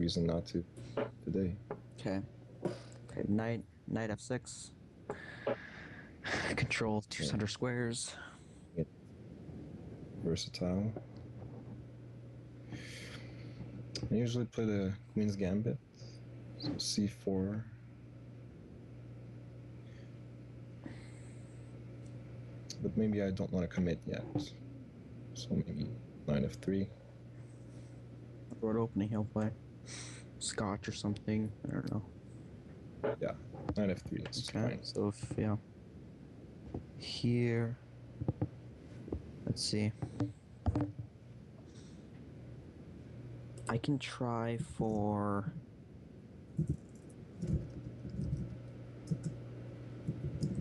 reason not to today. Okay. Okay, knight f6. Control two center squares. Versatile. I usually play the Queen's Gambit. So c4. But maybe I don't want to commit yet. So maybe knight f3. Board opening, he'll play Scotch or something. I don't know. Yeah, knight f3 is fine. So if, yeah. Here. Let's see. I can try for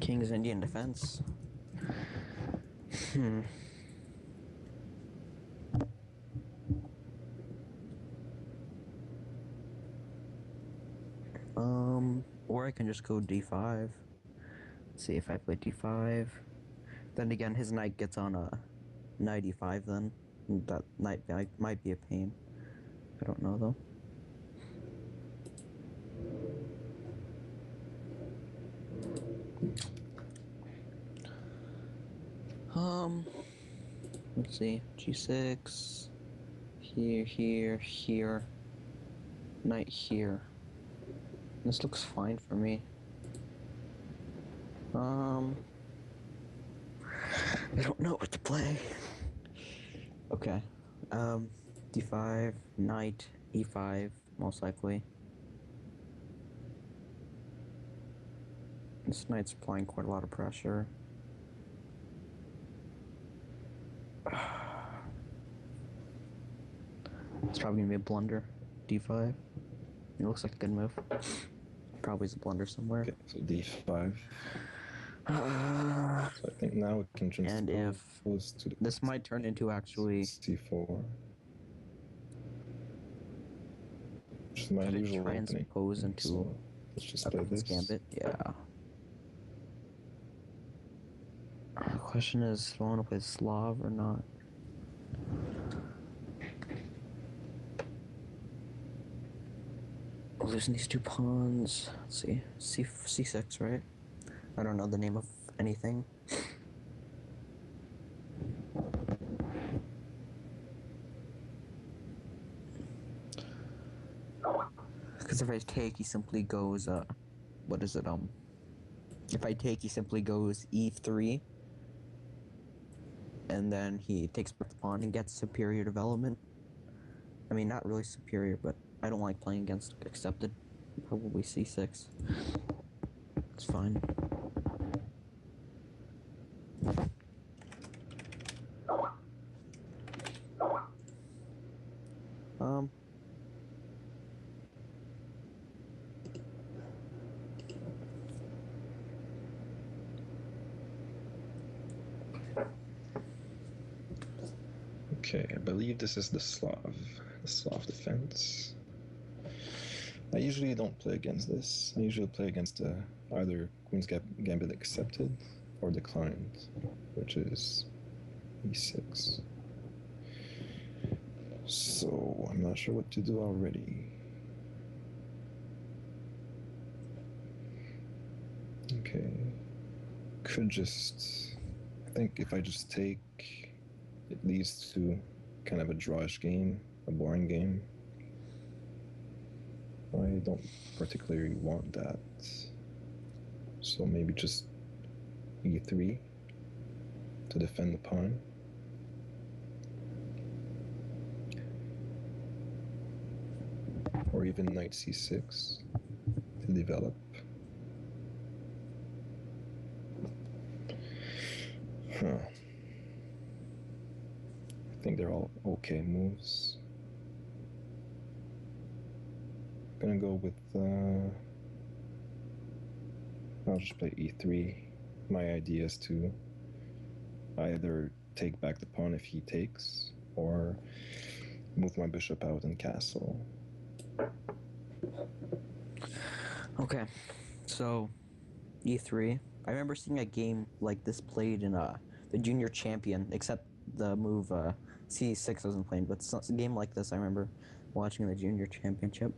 King's Indian Defense. Or I can just go d5. Let's see if I play d5. Then again, his knight gets on a knight e5 then. That knight might be a pain. I don't know though. Let's see, g6, here, knight here. This looks fine for me. I don't know what to play. Okay, d5, knight, e5, most likely. This knight's applying quite a lot of pressure. It's probably gonna be a blunder. d5. It looks like a good move. Probably is a blunder somewhere. Okay, so d5. So I think now we can just and if to the this might turn into actually c4. Which is my usual transpose opening. into So let's just play this. Gambit. Yeah. The question is, do I want to play Slav or not? Losing these two pawns. Let's see. C6, right? I don't know the name of anything. Because if I take, he simply goes, what is it, if I take, he simply goes e3, and then he takes back the pawn and gets superior development. I mean, not really superior, but I don't like playing against accepted. Probably c6. It's fine. Okay, I believe this is the Slav defense. I usually don't play against this. I usually play against either Queen's Gambit accepted or declined, which is e6. So I'm not sure what to do already. Okay, could just, I think if I just take, it leads to kind of a drawish game, a boring game. I don't particularly want that. So maybe just e3 to defend the pawn. Or even knight c6 to develop. Huh. I think they're all okay moves. I'm gonna go with, I'll just play e3. My idea is to either take back the pawn if he takes, or move my bishop out and castle. Okay, so e3. I remember seeing a game like this played in the Junior Champion, except the move c6 wasn't played, but a game like this I remember watching the junior championship.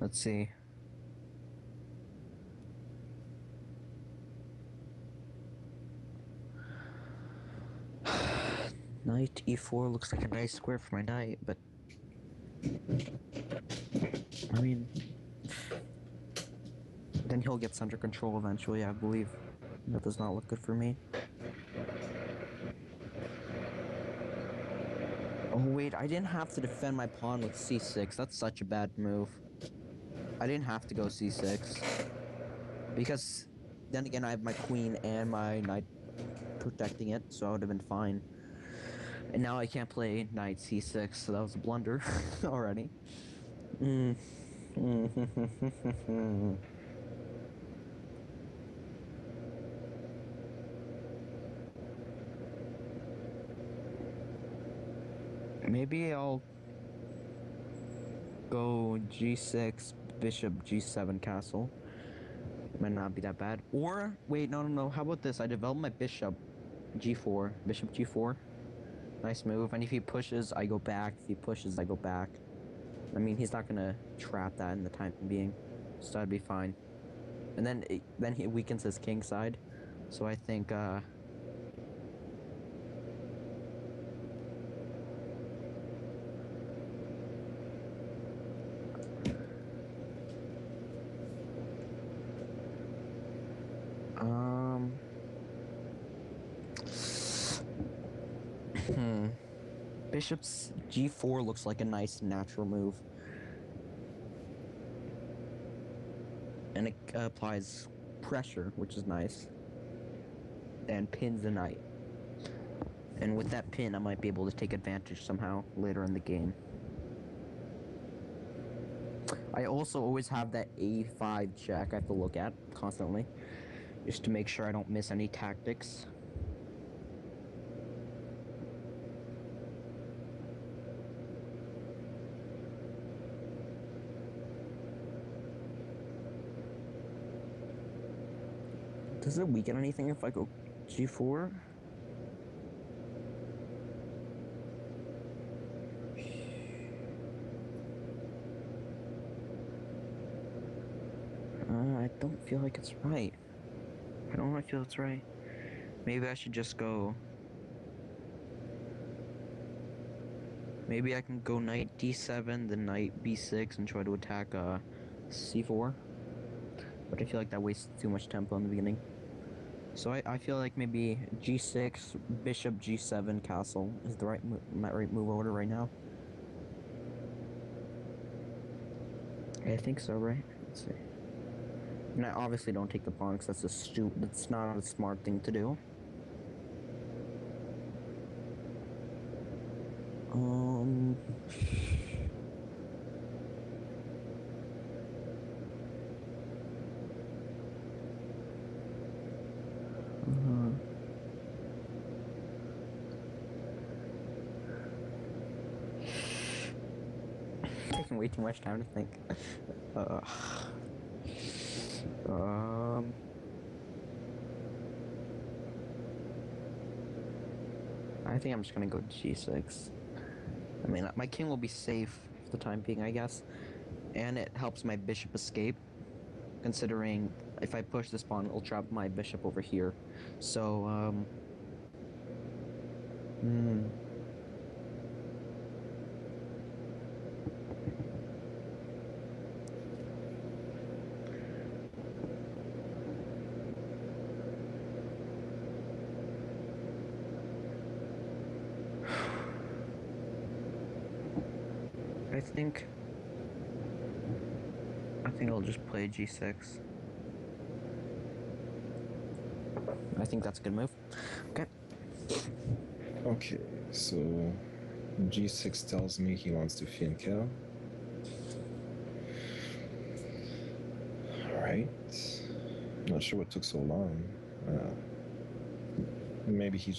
Let's see. Knight e4 looks like a nice square for my knight, but I mean, then he'll get under control eventually, I believe. That does not look good for me. Oh wait, I didn't have to defend my pawn with c6. That's such a bad move. I didn't have to go c6. Because then again, I have my queen and my knight protecting it, so I would have been fine. And now I can't play knight c6, so that was a blunder already. Maybe I'll go g6, bishop g7 castle. Might not be that bad. Or, wait, no. How about this? I develop my bishop g4. Bishop g4. Nice move. And if he pushes, I go back. If he pushes, I go back. I mean, he's not gonna trap that in the time being, so that'd be fine. And then he weakens his king side, so I think Bishop's g4 looks like a nice natural move. And it applies pressure, which is nice. And pins the knight. And with that pin, I might be able to take advantage somehow later in the game. I also always have that a5 check I have to look at constantly, just to make sure I don't miss any tactics. Does it weaken anything if I go g4? I don't feel like it's right. I don't really feel it's right. Maybe I should just go... Maybe I can go knight d7, then knight b6, and try to attack c4. But I feel like that wastes too much tempo in the beginning. So I feel like maybe g6, bishop g7, castle is the right move order right now. I think so, right? Let's see. And I obviously don't take the pawn because that's not a smart thing to do. Taking way too much time to think. I think I'm just gonna go g6. I mean, my king will be safe for the time being, I guess. And it helps my bishop escape, considering if I push this pawn, it'll trap my bishop over here. So, I think I'll just play g6. I think that's a good move. Okay. Okay, so g6 tells me he wants to finkel. Alright. Not sure what took so long. Maybe he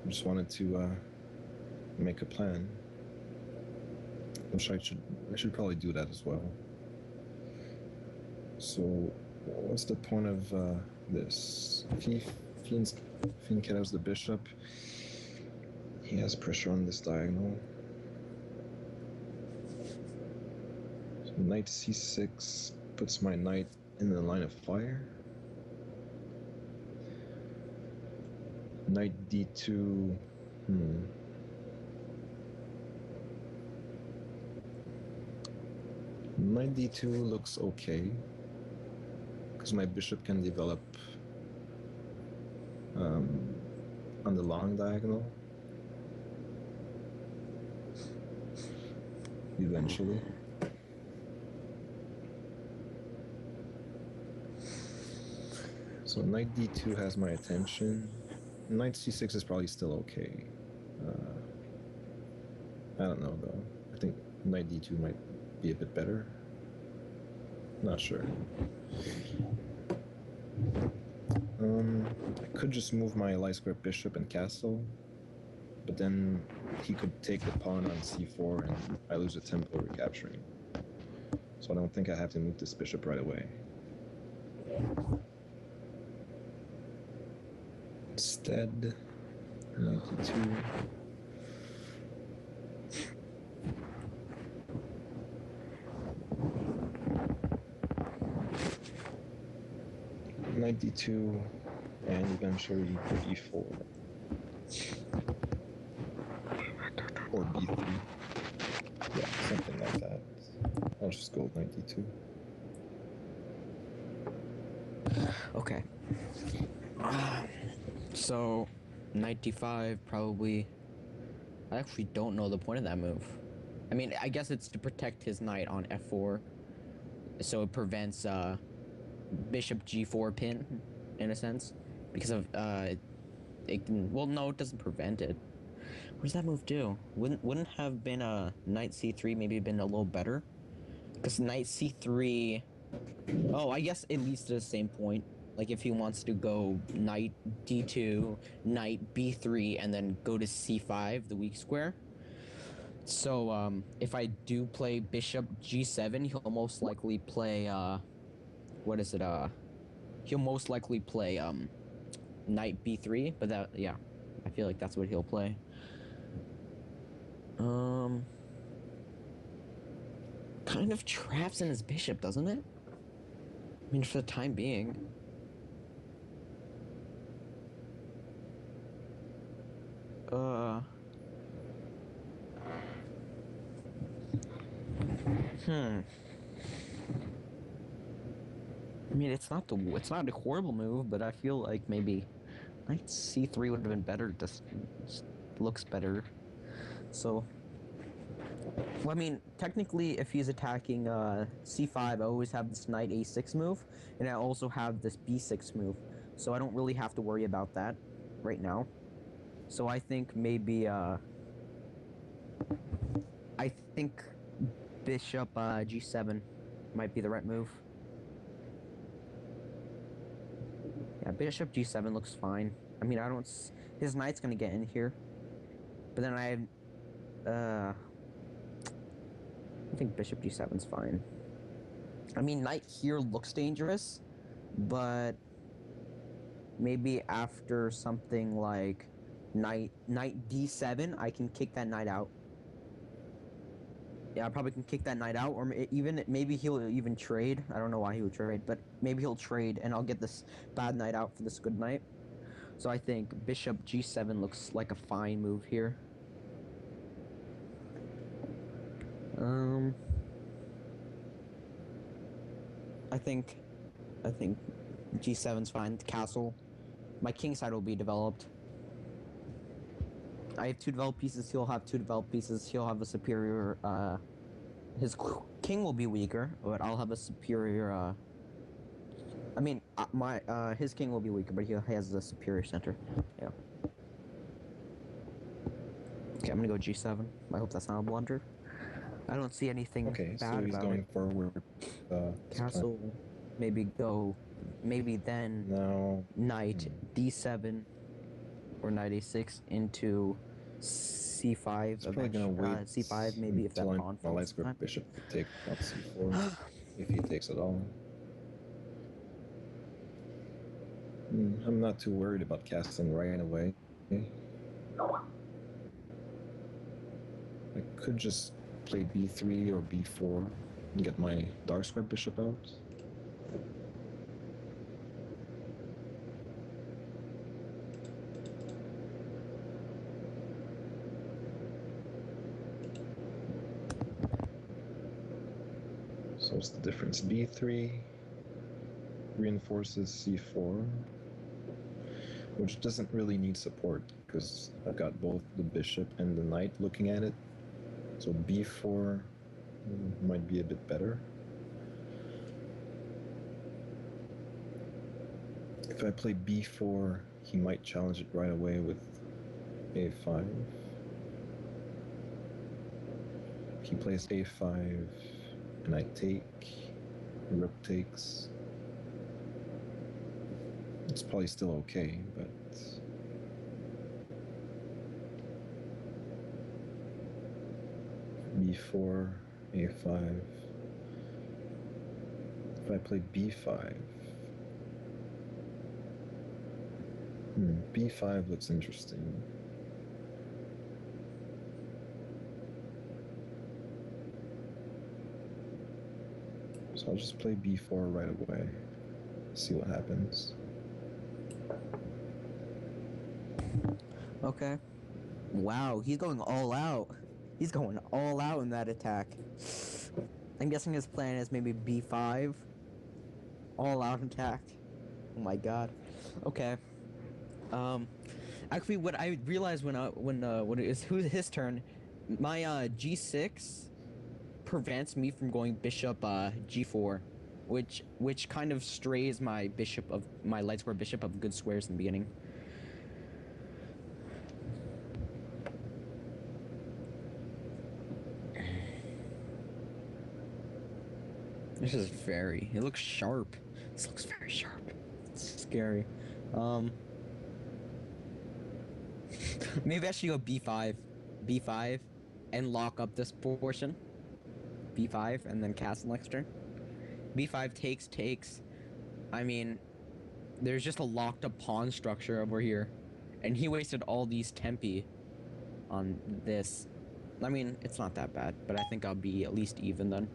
just wanted to make a plan. I'm sure I should probably do that as well. So, what's the point of this? If he finkeros the bishop, He has pressure on this diagonal. So knight c6 puts my knight in the line of fire. Knight d2. Knight d2 looks okay, because my bishop can develop on the long diagonal eventually. So knight d2 has my attention. Knight c6 is probably still okay. I don't know though. I think knight d2 might be a bit better. Not sure. I could just move my light square bishop and castle, but then he could take the pawn on c4 and I lose a tempo recapturing. So I don't think I have to move this bishop right away. Instead, knight d2. Knight d2 and eventually e4 or b3. Yeah, something like that. I'll just go with knight d2. Okay. So, knight d5 probably. I actually don't know the point of that move. I mean, I guess it's to protect his knight on f4, so it prevents bishop g4 pin, in a sense, because of it can. Well, no, it doesn't prevent it. What does that move do? Wouldn't have been a knight c3 maybe been a little better? Because knight c3. Oh, I guess it leads to the same point. Like if he wants to go knight d2, knight b3, and then go to c5, the weak square. So if I do play bishop g7, he'll most likely play what is it? He'll most likely play knight b3. But that, yeah, I feel like that's what he'll play. Kind of traps in his bishop, doesn't it? I mean, for the time being. I mean, it's not a horrible move, but I feel like maybe knight c3 would have been better. Just looks better. So, well, I mean, technically, if he's attacking c5, I always have this knight a6 move, and I also have this b6 move. So I don't really have to worry about that right now. So I think maybe I think bishop g7 might be the right move. Yeah, bishop g7 looks fine. I mean, his knight's gonna get in here, but then I think bishop g7's fine. I mean, knight here looks dangerous, but maybe after something like knight d7, I can kick that knight out. Yeah, I probably can kick that knight out, or maybe he'll even trade. I don't know why he would trade, but maybe he'll trade, and I'll get this bad knight out for this good knight. So I think bishop g7 looks like a fine move here. I think g7's fine. The castle. My king side will be developed. I have 2 developed pieces. He'll have 2 developed pieces. He'll have a superior. His king will be weaker, but I'll have a superior. I mean, his king will be weaker, but he has the superior center. Yeah. Okay, I'm gonna go g7. I hope that's not a blunder. I don't see anything Okay, bad so he's about going it. forward. Castle, maybe then Now knight d7 or knight a6 into c5. he's probably gonna wait c5 maybe if that until pawn my light falls. square bishop take out c4 if he takes it all. I'm not too worried about casting right away. I could just play b3 or b4 and get my dark square bishop out. So what's the difference? b3 reinforces c4, which doesn't really need support because I've got both the bishop and the knight looking at it. So b4 might be a bit better. If I play b4, he might challenge it right away with a5. If he plays a5 and I take, rook takes, it's probably still okay, but b4, a5. If I play b5, b5 looks interesting. So I'll just play b4 right away, see what happens. Okay. Wow, he's going all out. He's going all out in that attack. I'm guessing his plan is maybe b5. All out attack. Oh my god. Okay. Actually, what I realized when it is his turn, my g6 prevents me from going bishop g4, which kind of strays my light square bishop of good squares in the beginning. This is it looks sharp. This looks very sharp. It's scary. Maybe I should go b5, and lock up this portion. b5 and then castle next turn. b5 takes. I mean, there's just a locked up pawn structure over here, and he wasted all these tempi on this. I mean, it's not that bad, but I think I'll be at least even then.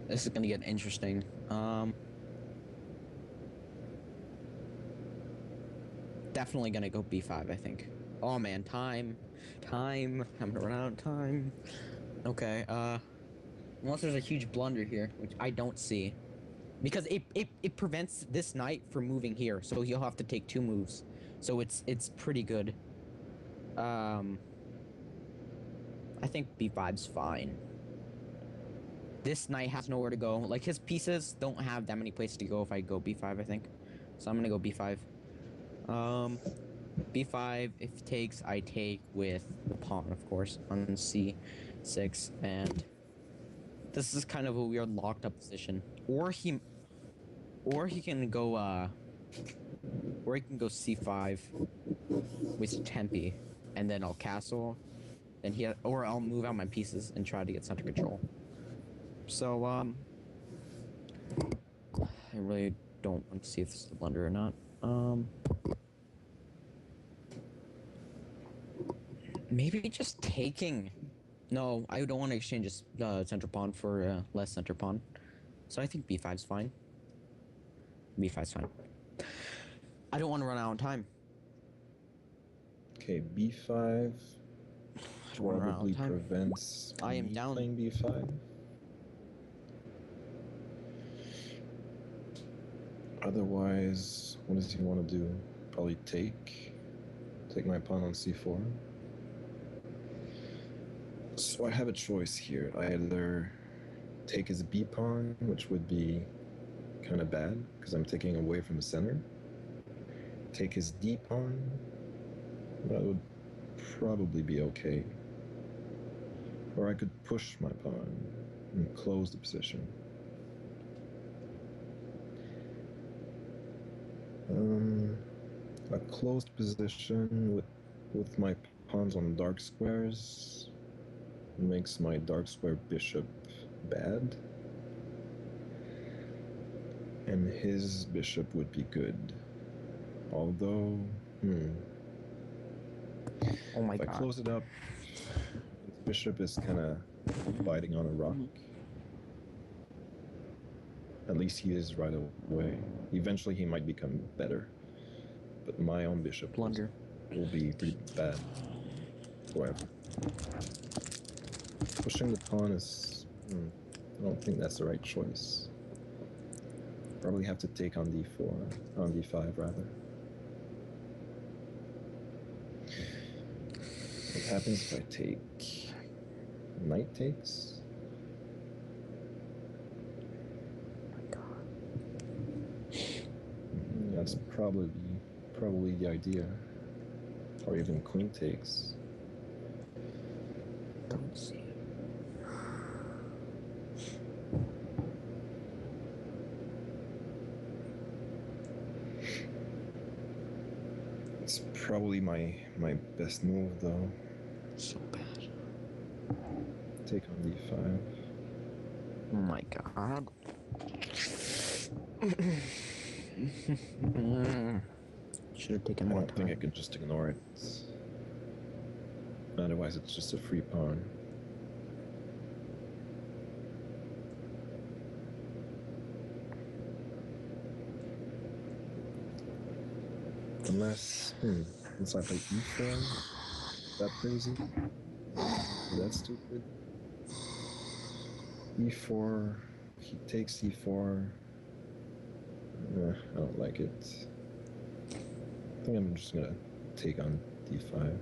This is gonna get interesting. Definitely gonna go b5, I think. Oh man, time. I'm gonna run out of time. Okay, unless there's a huge blunder here, which I don't see. Because it prevents this knight from moving here, so he'll have to take 2 moves. So it's pretty good. I think b5's fine. This knight has nowhere to go. Like, his pieces don't have that many places to go if I go b5, I think. So I'm gonna go b5. b5, if he takes, I take with the pawn, of course, on c6, and this is kind of a weird locked up position. Or he can go c5 with tempi, and then I'll castle, and or I'll move out my pieces and try to get center control. So I really don't want to see if this is a blunder or not. Maybe just taking. No, I don't want to exchange this center pawn for less center pawn. So I think b5's fine. b5's fine. I don't want to run out of time. Okay, b5 probably prevents I am down. playing b5. Otherwise, what does he want to do? Probably take my pawn on c4. So I have a choice here. I either take his b pawn, which would be kind of bad because I'm taking away from the center. Take his d pawn. That would probably be okay. Or I could push my pawn and close the position. A closed position with my pawns on dark squares makes my dark square bishop bad. And his bishop would be good. Although, Oh my If I god. close it up, the bishop is kind of biting on a rock. At least he is right away. Eventually he might become better. But my own bishop Blunder. will be pretty bad forever. Pushing the pawn is... I don't think that's the right choice. Probably have to take on d4, on d5 rather. What happens if I take... Knight takes? That's probably the idea. Or even queen takes. Don't see it. It's probably my best move though. So bad. Take on d5. Oh my god. Should have taken I more don't think I time. could just ignore it. Otherwise it's just a free pawn. Unless I play e4? Is that crazy? Is that stupid? e4, he takes e4. I don't like it. I think I'm just gonna take on d5.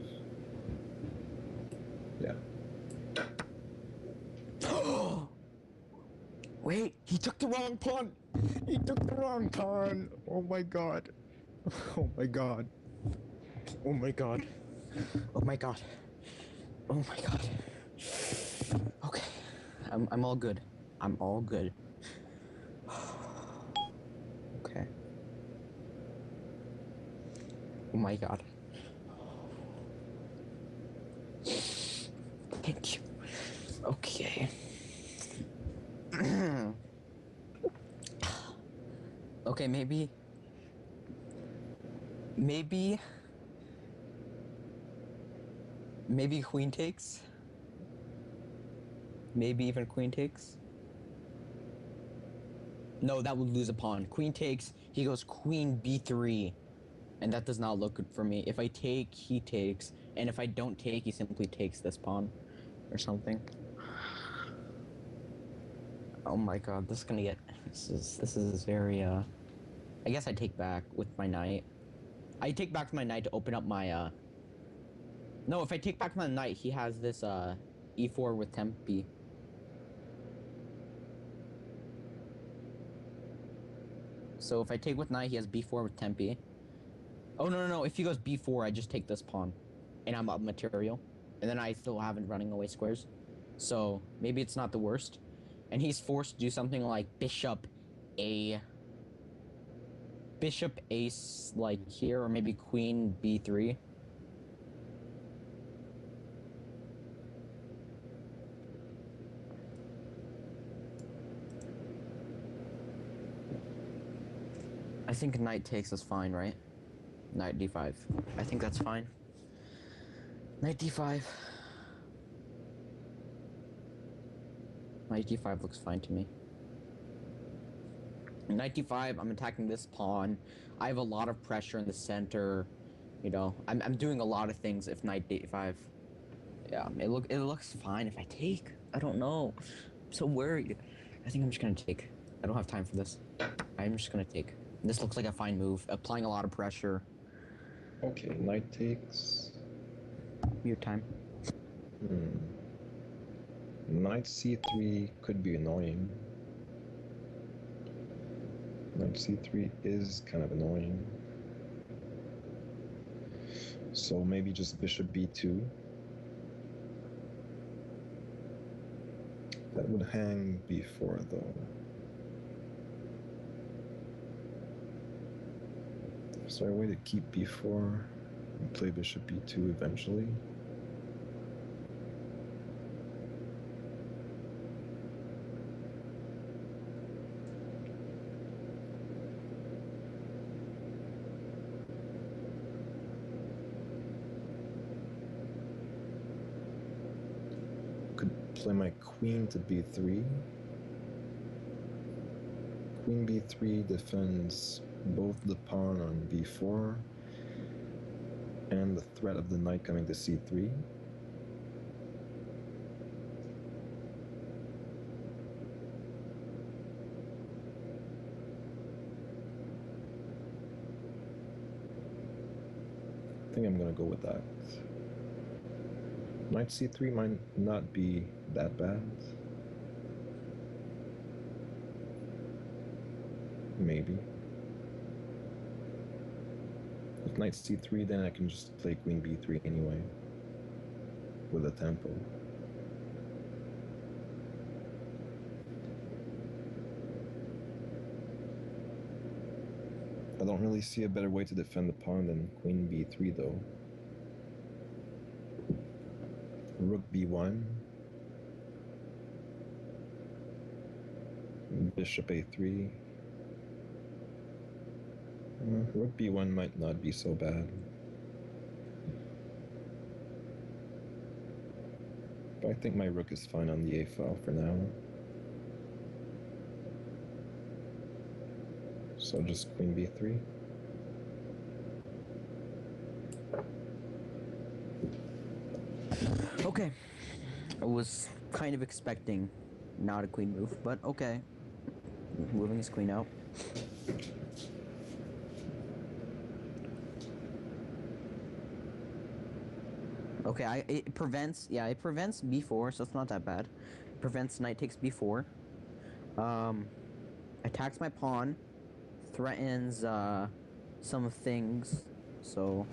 Yeah. Wait, he took the wrong pawn! He took the wrong pawn! Oh my god. Oh my god. Oh my god. Oh my god. Oh my god. Okay. I'm all good. I'm all good. Okay. Oh my god. Thank you. Okay. Okay, maybe queen takes. Maybe even queen takes. No, that would lose a pawn. Queen takes, he goes queen b3. And that does not look good for me. If I take, he takes. And if I don't take, he simply takes this pawn. Or something. Oh my god, this is gonna get... This is very, I guess I take back with my knight. I take back my knight to open up my, No, if I take back my knight, he has this, e4 with tempi. So if I take with knight, he has b4 with tempi. Oh, no. If he goes b4, I just take this pawn. And I'm up material. And then I still haven't running away squares. So maybe it's not the worst. And he's forced to do something like bishop ace like here, or maybe queen b3. I think knight takes is fine, right? Knight d5. I think that's fine. Knight d5. Knight d5 looks fine to me. Knight d5, I'm attacking this pawn. I have a lot of pressure in the center. You know, I'm doing a lot of things if knight d5. Yeah, it looks fine if I take. I don't know. I'm so worried. I think I'm just gonna take. I don't have time for this. I'm just gonna take. This looks like a fine move. Applying a lot of pressure. Okay, knight takes. Your time. Knight c3 could be annoying. Knight c3 is kind of annoying. So maybe just bishop b2. That would hang b4 though. Is there a way to keep b4 and play bishop b2 eventually? play my queen to b3. Queen b3 defends both the pawn on b4 and the threat of the knight coming to c3. I think I'm gonna go with that. Knight c3 might not be that bad. Maybe. With knight c3, then I can just play queen b3 anyway, with a tempo. I don't really see a better way to defend the pawn than queen b3 though. Rook b1, bishop a3. Rook b1 might not be so bad. But I think my rook is fine on the a file for now. So just queen b3. Okay. I was kind of expecting not a queen move, but okay. Moving his queen out. Okay, it prevents b4, so it's not that bad. It prevents knight takes b4. Attacks my pawn. Threatens some things. So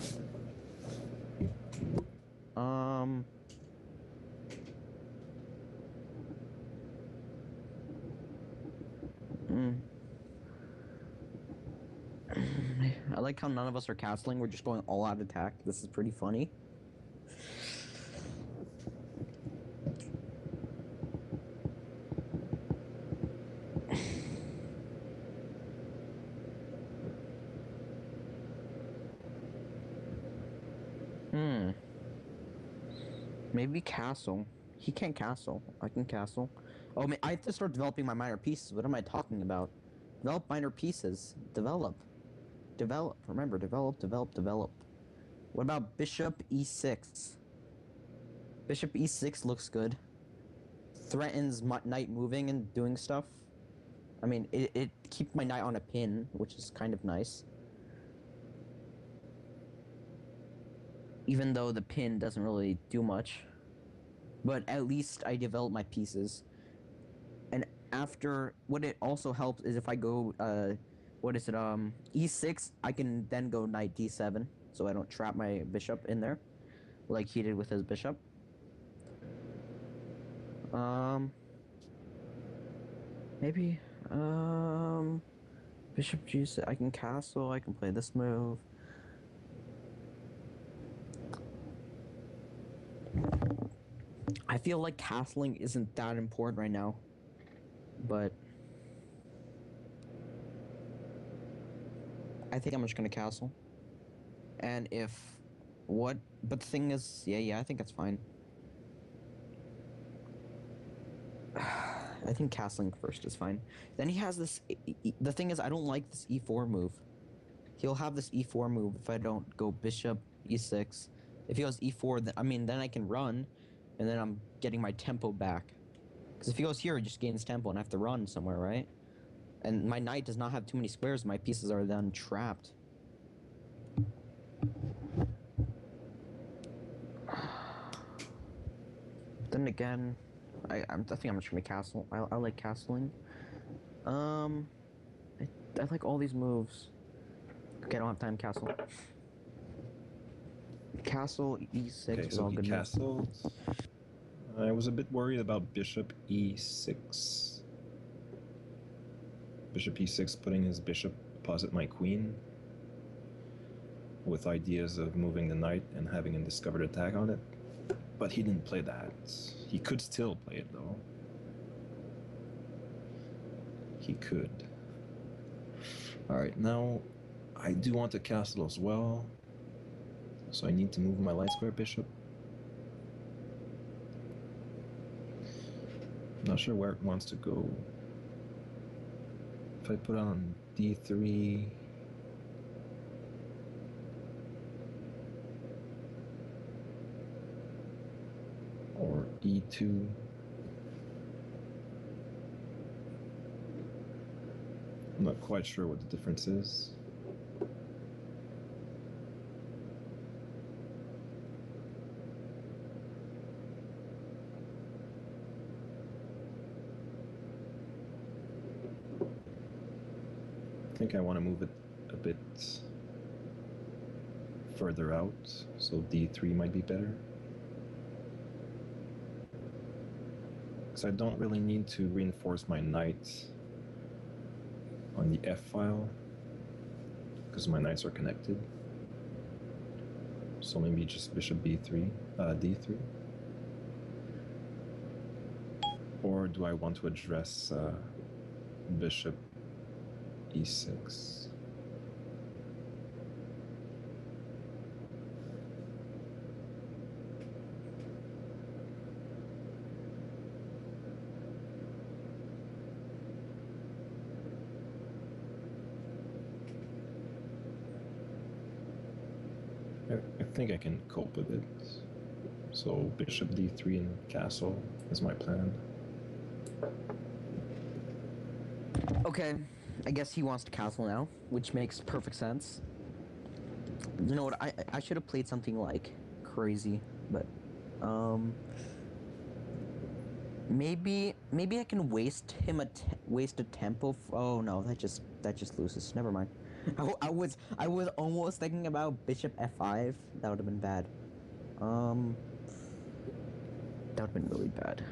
I like how none of us are castling. We're just going all out attack. This is pretty funny. Maybe castle. He can't castle. I can castle. Oh, I have to start developing my minor pieces. What am I talking about? Develop minor pieces. Develop. Develop. Remember, develop, develop, develop. What about bishop e6? Bishop e6 looks good. Threatens my knight moving and doing stuff. I mean, it keeps my knight on a pin, which is kind of nice. Even though the pin doesn't really do much. But at least I develop my pieces. And after, what it also helps is if I go, e6, I can then go knight d7, so I don't trap my bishop in there, like he did with his bishop. Maybe, bishop g6, I can castle, I can play this move. I feel like castling isn't that important right now, but I think I'm just gonna castle. And but the thing is, yeah, I think that's fine. I think castling first is fine. Then he has this, the thing is, I don't like this e4 move. He'll have this e4 move if I don't go bishop e6. If he goes e4, then I can run, and then I'm getting my tempo back. Because if he goes here, he just gains tempo, and I have to run somewhere, right? And my knight does not have too many squares. My pieces are then trapped. Then again, I think I'm just gonna castle. I like castling. I like all these moves. Okay, I don't have time. Castle. Castle e6 Okay, was so all he good. castled. I was a bit worried about bishop e6. Bishop e6 putting his bishop opposite my queen, with ideas of moving the knight and having a discovered attack on it. But he didn't play that. He could still play it though. He could. Alright, now I do want to castle as well. So I need to move my light square bishop. Not sure where it wants to go. If I put on d3, or e2, I'm not quite sure what the difference is. I think I want to move it a bit further out, so d3 might be better. Because I don't really need to reinforce my knight on the f file, because my knights are connected. So maybe just bishop b3, d3. Or do I want to address bishop e6? I think I can cope with it. So bishop d3 and castle is my plan. Okay, I guess he wants to castle now, which makes perfect sense. You know what? I should have played something like crazy, but maybe I can waste a tempo. Oh no, that just loses. Never mind. I was almost thinking about bishop f5. That would have been bad. That would have been really bad.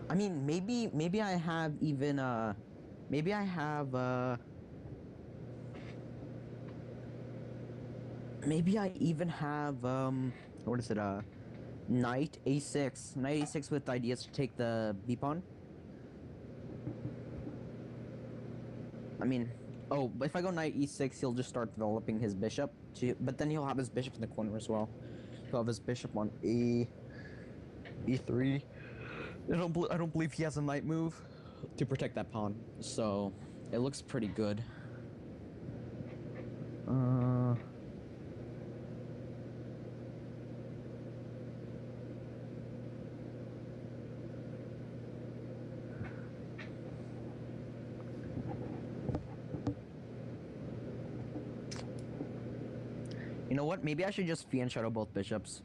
I mean, maybe I have even maybe I have maybe I even have what is it, knight a6 with ideas to take the b pawn. I mean, oh, but if I go knight e6, he'll just start developing his bishop but then he'll have his bishop in the corner as well. He'll have his bishop on e3. I don't believe he has a knight move to protect that pawn, so it looks pretty good. You know what? Maybe I should just Fian Shadow both bishops.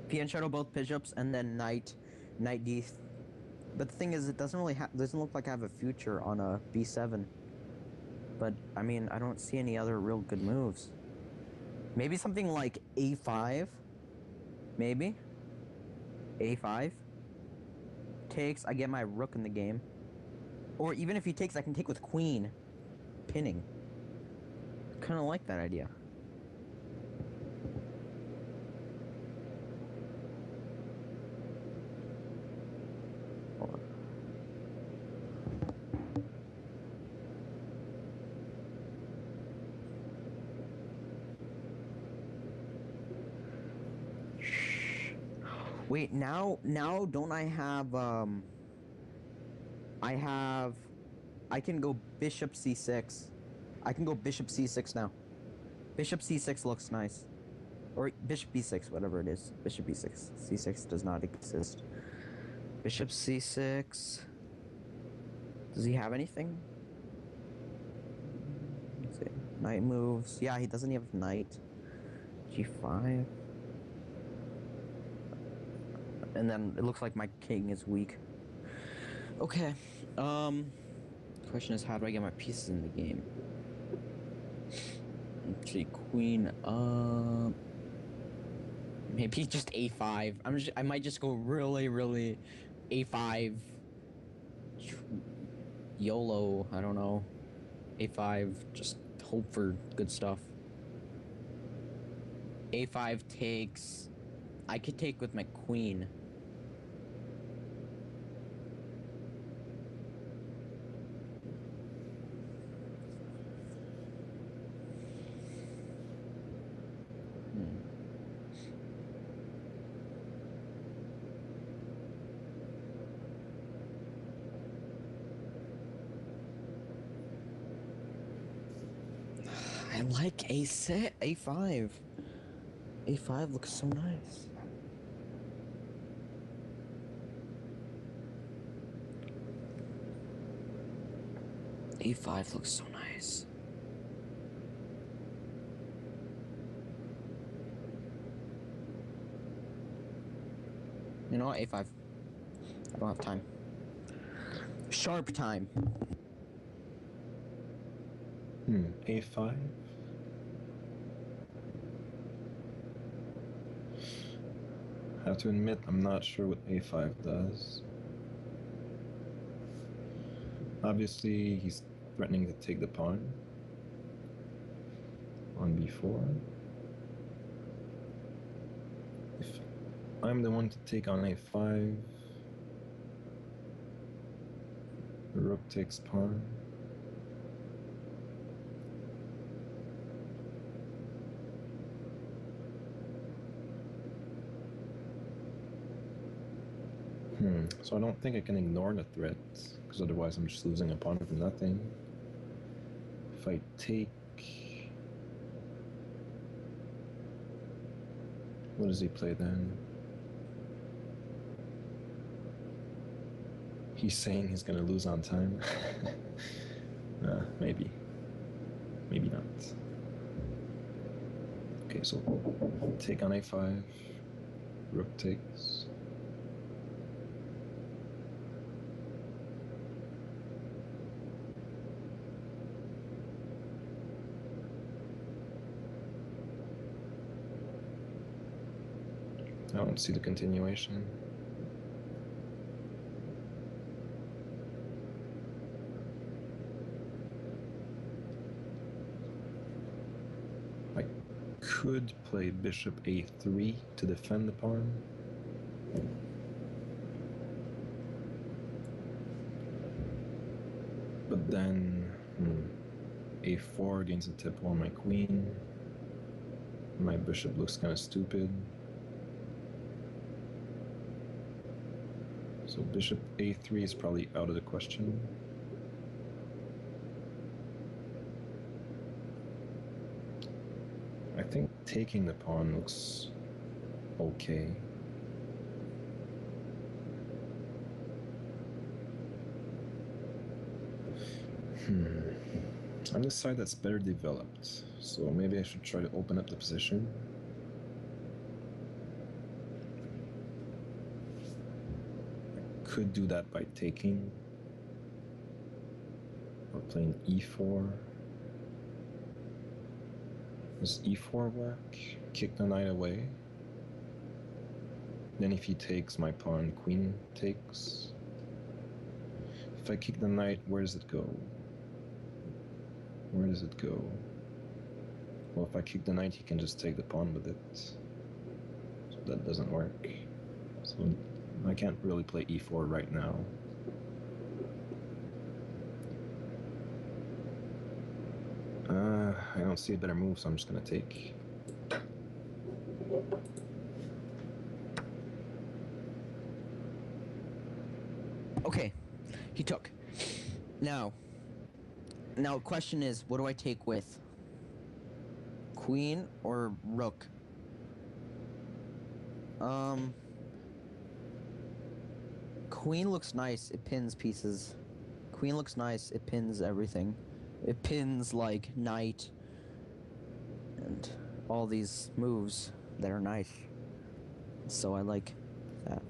Fian Shadow both bishops and then knight d. But the thing is, it doesn't look like I have a future on a b7. But I mean, I don't see any other real good moves. Maybe something like a5. Maybe a5 takes. I get my rook in the game. Or even if he takes, I can take with queen, pinning. Kind of like that idea. Wait, now don't I have I can go bishop c6. I can go bishop c6 now. Bishop c6 looks nice. Or bishop b6, whatever it is. Bishop b6. c6 does not exist. Bishop c6. Does he have anything? Let's see. Knight moves. Yeah, he doesn't have knight. g5. And then it looks like my king is weak. Okay. Question is, how do I get my pieces in the game? Let's see, queen. Maybe just a5. I might just go really a5. YOLO. I don't know. a5. Just hope for good stuff. a5 takes. I could take with my queen. I like A6, A5. A5 looks so nice. A5 looks so nice. You know what? A5. I don't have time. Sharp time. A5. I have to admit, I'm not sure what A5 does. Obviously, he's threatening to take the pawn on B4. If I'm the one to take on A5, rook takes pawn. So I don't think I can ignore the threat, because otherwise I'm just losing a pawn for nothing. If I take... What does he play then? He's saying he's gonna lose on time. Maybe. Maybe not. Okay, so take on A5. Rook takes. I don't see the continuation. I could play bishop A3 to defend the pawn. But then A4 gains a tip on my queen. My bishop looks kind of stupid. So bishop A3 is probably out of the question. I think taking the pawn looks okay. On this side that's better developed, so maybe I should try to open up the position. Could do that by taking or playing E4. Does E4 work? Kick the knight away. Then if he takes, my pawn queen takes. If I kick the knight, where does it go? Where does it go? Well, if I kick the knight, he can just take the pawn with it. So that doesn't work. So I can't really play E4 right now. I don't see a better move, so I'm just gonna take. Okay, he took. Now, question is, what do I take with? Queen or rook? Queen looks nice, it pins pieces. Queen looks nice, it pins everything. It pins, like, knight and all these moves that are nice. So I like that.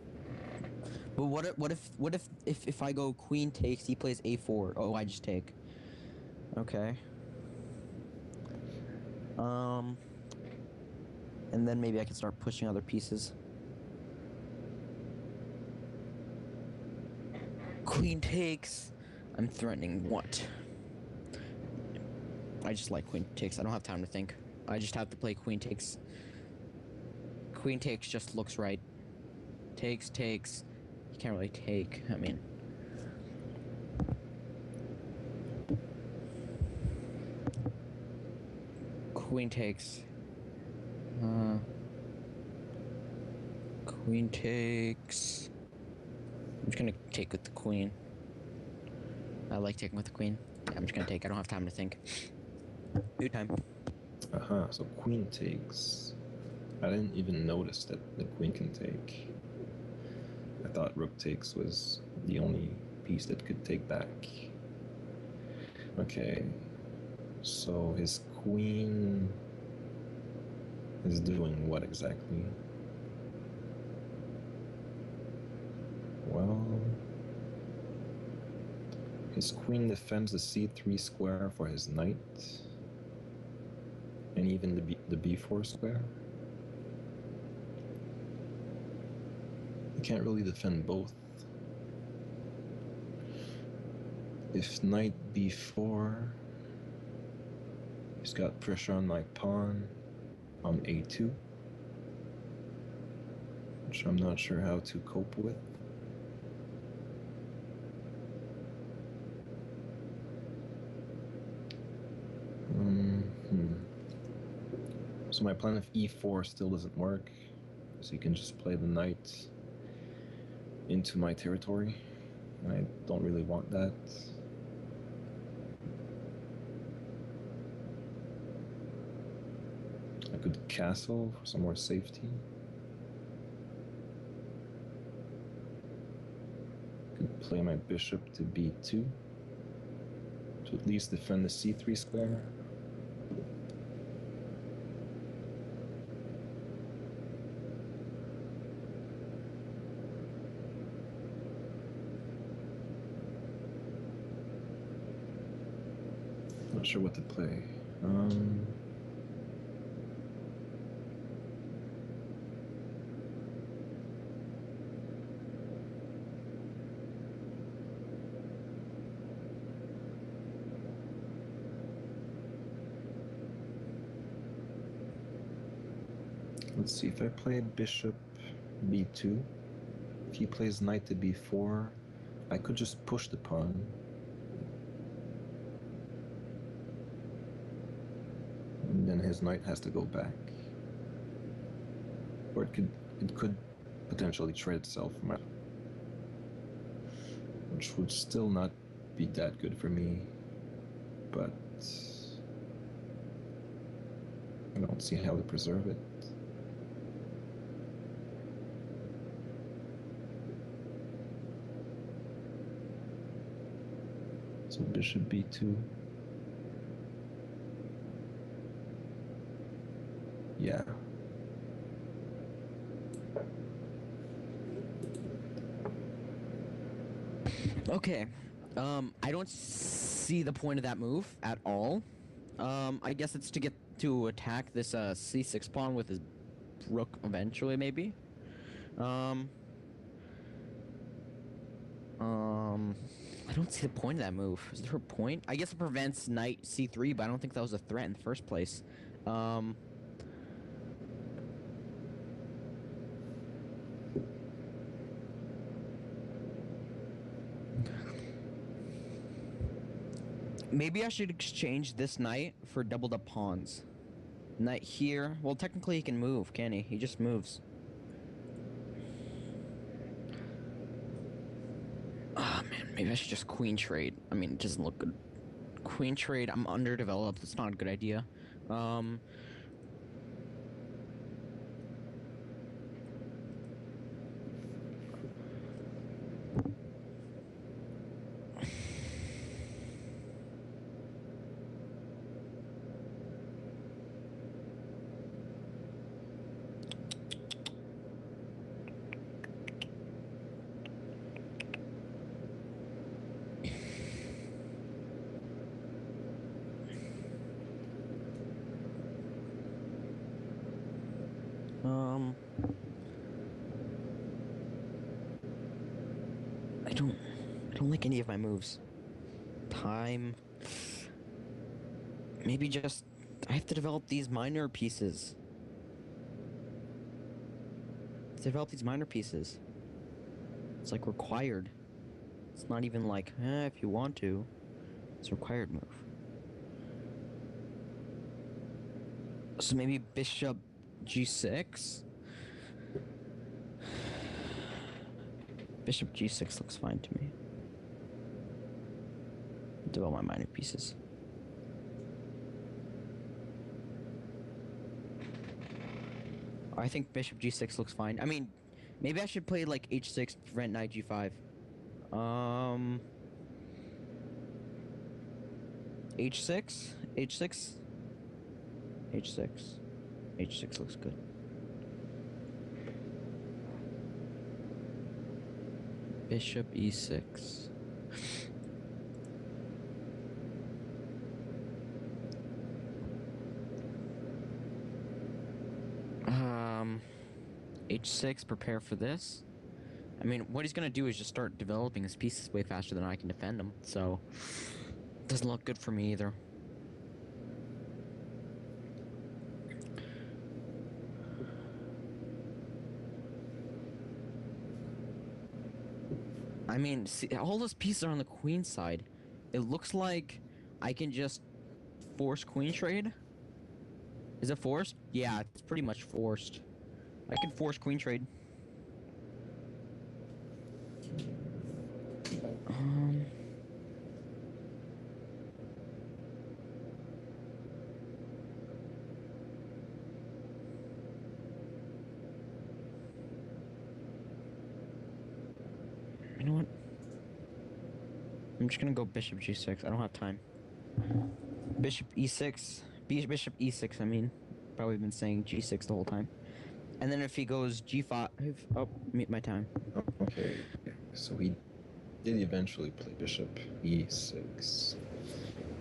But what if I go queen takes, he plays A4. Oh, I just take. Okay. And then maybe I can start pushing other pieces. Queen takes. I'm threatening what? I just like queen takes. I don't have time to think. I just have to play queen takes. Queen takes just looks right. Takes. You can't really take. I mean. Queen takes. Queen takes. I'm just gonna take with the queen. I like taking with the queen. Yeah, I'm just gonna take. I don't have time to think. New time. Aha, so queen takes. I didn't even notice that the queen can take. I thought rook takes was the only piece that could take back. Okay, so his queen is doing what exactly? Well, his queen defends the c3 square for his knight, and even the b4 square. He can't really defend both. If knight b4, he's got pressure on my pawn on a2, which I'm not sure how to cope with. So my plan of e4 still doesn't work, so you can just play the knight into my territory, and I don't really want that. I could castle for some more safety. Could play my bishop to b2 to at least defend the c3 square. Not sure what to play. Let's see, if I play bishop b2, if he plays knight to b4, I could just push the pawn. And then his knight has to go back. Or it could potentially trade itself, which would still not be that good for me, but I don't see how to preserve it. So bishop b2. Yeah. Okay. I don't see the point of that move at all. I guess it's to get to attack this c6 pawn with his rook eventually, maybe. I don't see the point of that move. Is there a point? I guess it prevents knight c3, but I don't think that was a threat in the first place. Maybe I should exchange this knight for doubled up pawns. Knight here. Well, technically he can move, can he? He just moves. Oh man, maybe I should just queen trade. I mean, it doesn't look good. Queen trade, I'm underdeveloped. It's not a good idea. I don't like any of my moves. Time. Maybe just I have to develop these minor pieces. Develop these minor pieces. It's like required. It's not even like, if you want to. It's a required move. So maybe bishop g6? Bishop g6 looks fine to me. Develop my minor pieces. I think bishop g6 looks fine. I mean, maybe I should play like h6 to prevent knight g5. H6, h6, h6, h6 looks good. Bishop e6. H6, prepare for this. I mean, what he's gonna do is just start developing his pieces way faster than I can defend him, so doesn't look good for me either. I mean, see, all those pieces are on the queen side. It looks like I can just force queen trade. Is it forced? Yeah, it's pretty much forced. I can force queen trade. Um, you know what? I'm just gonna go bishop g6. I don't have time. Bishop e6. Bishop e6, I mean. Probably been saying g6 the whole time. And then if he goes g5... Oh, meet my time. Okay, so he did eventually play bishop e6.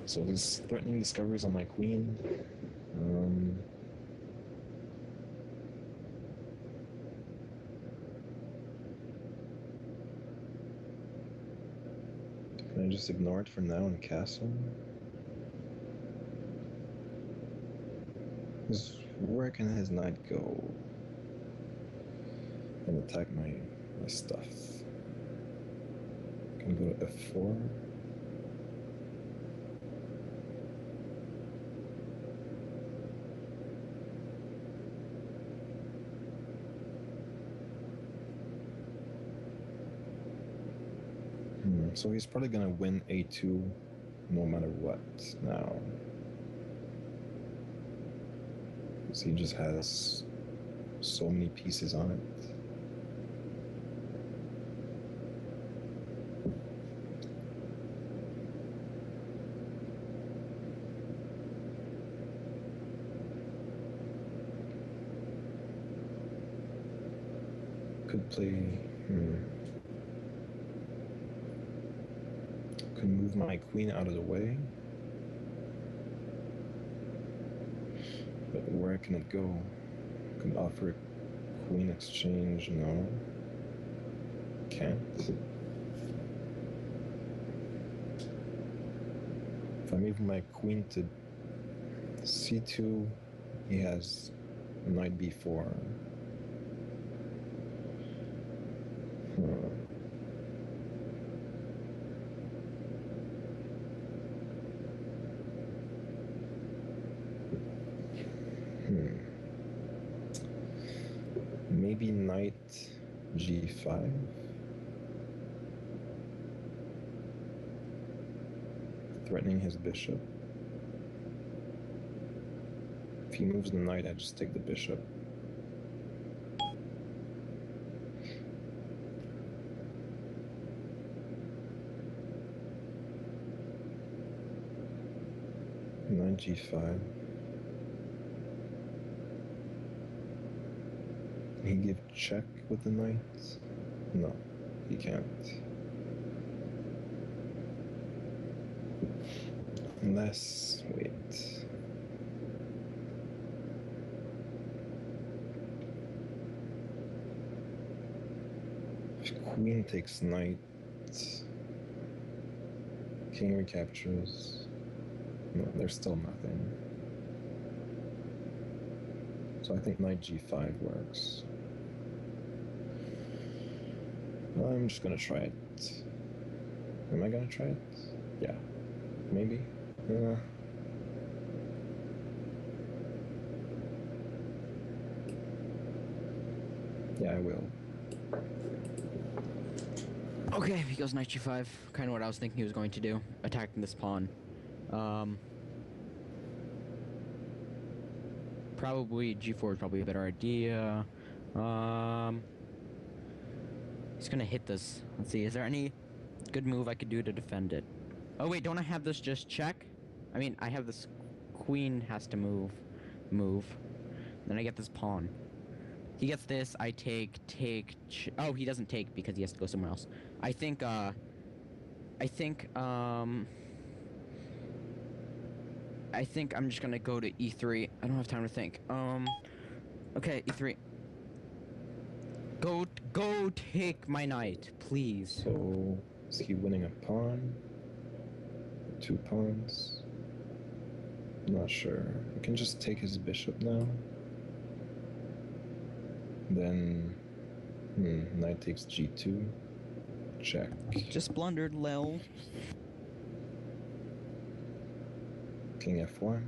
So he's threatening discoveries on my queen. Can I just ignore it for now and castle? Where can his knight go and attack my stuff? Can I go to f4? So he's probably gonna win a2 no matter what now. Because he just has so many pieces on it. Could play... Could move my queen out of the way. But where can it go? Could offer a queen exchange. No. Can't. If I move my queen to c2, he has knight b4. Maybe knight g5. Threatening his bishop. If he moves the knight, I just take the bishop. Knight g5. Can he give check with the knight? No, he can't. Unless, wait. If queen takes knight, king recaptures. No, there's still nothing. So I think knight g5 works. I'm just gonna try it. Am I gonna try it? Yeah. Maybe. Yeah, I will. Okay, he goes knight g5. Kind of what I was thinking he was going to do. Attacking this pawn. Probably g4 is probably a better idea. He's gonna hit this. Let's see, is there any good move I could do to defend it? Oh wait, don't I have this just check? I mean, I have this queen has to move. Then I get this pawn. He gets this, I take, oh, he doesn't take because he has to go somewhere else. I think I'm just gonna go to e3. I don't have time to think. Okay, e3. Go take my knight, please. So, is he winning a pawn? 2 pawns? I'm not sure. I can just take his bishop now. Then, knight takes g2. Check. Just blundered, lel. King f1.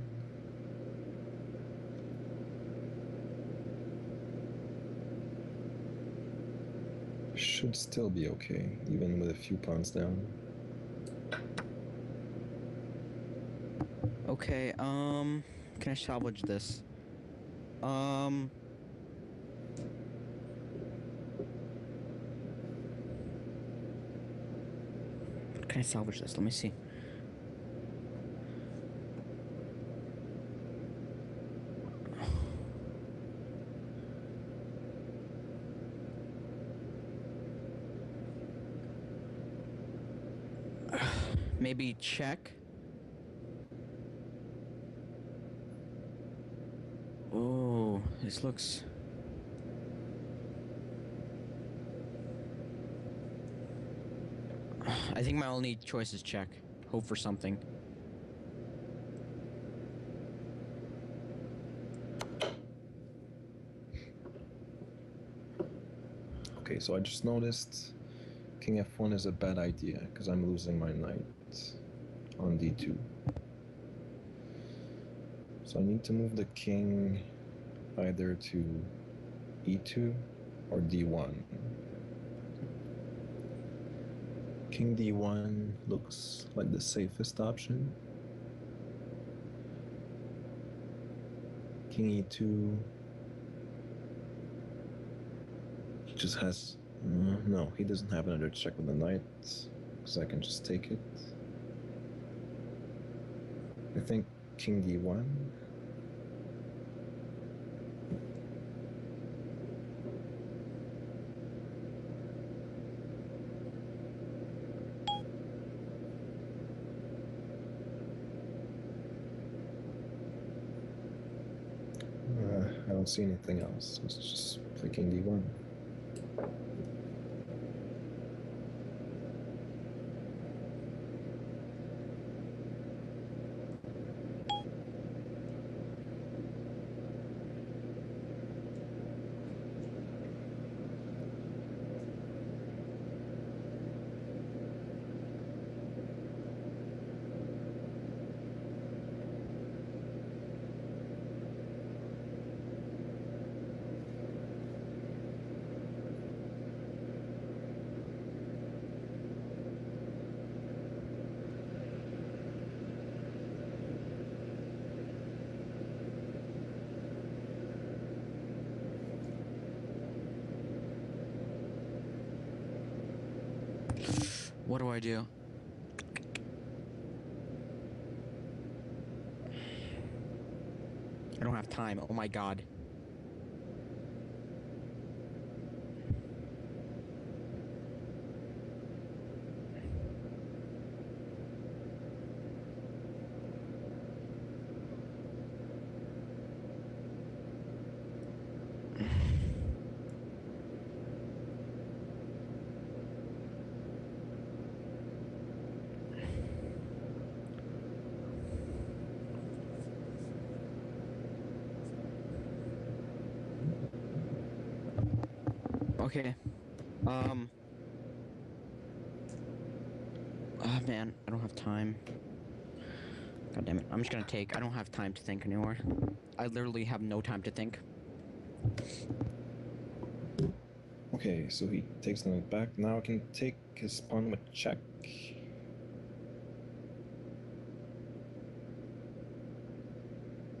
Should still be okay, even with a few pawns down. Okay, can I salvage this? Can I salvage this? Let me see. Maybe check. Oh, this looks... I think my only choice is check. Hope for something. Okay, so I just noticed King f1 is a bad idea because I'm losing my knight on d2. So I need to move the king either to e2 or d1. King d1 looks like the safest option. King e2. He just has... no, he doesn't have another check with the knight, because I can just take it. I think King d1. I don't see anything else. Let's just play King d1. What do I do? I don't have time. Oh my god. Okay. Oh man, I don't have time. God damn it. I'm just gonna take. I don't have time to think anymore. I literally have no time to think. Okay, so he takes the knight back. Now I can take his pawn with check.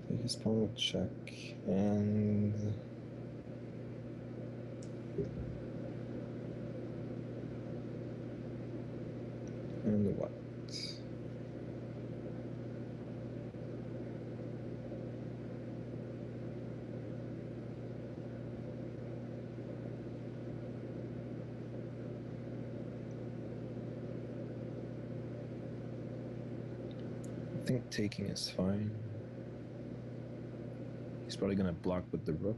Take his pawn would check, and what? I think taking is fine. He's probably gonna block with the rook.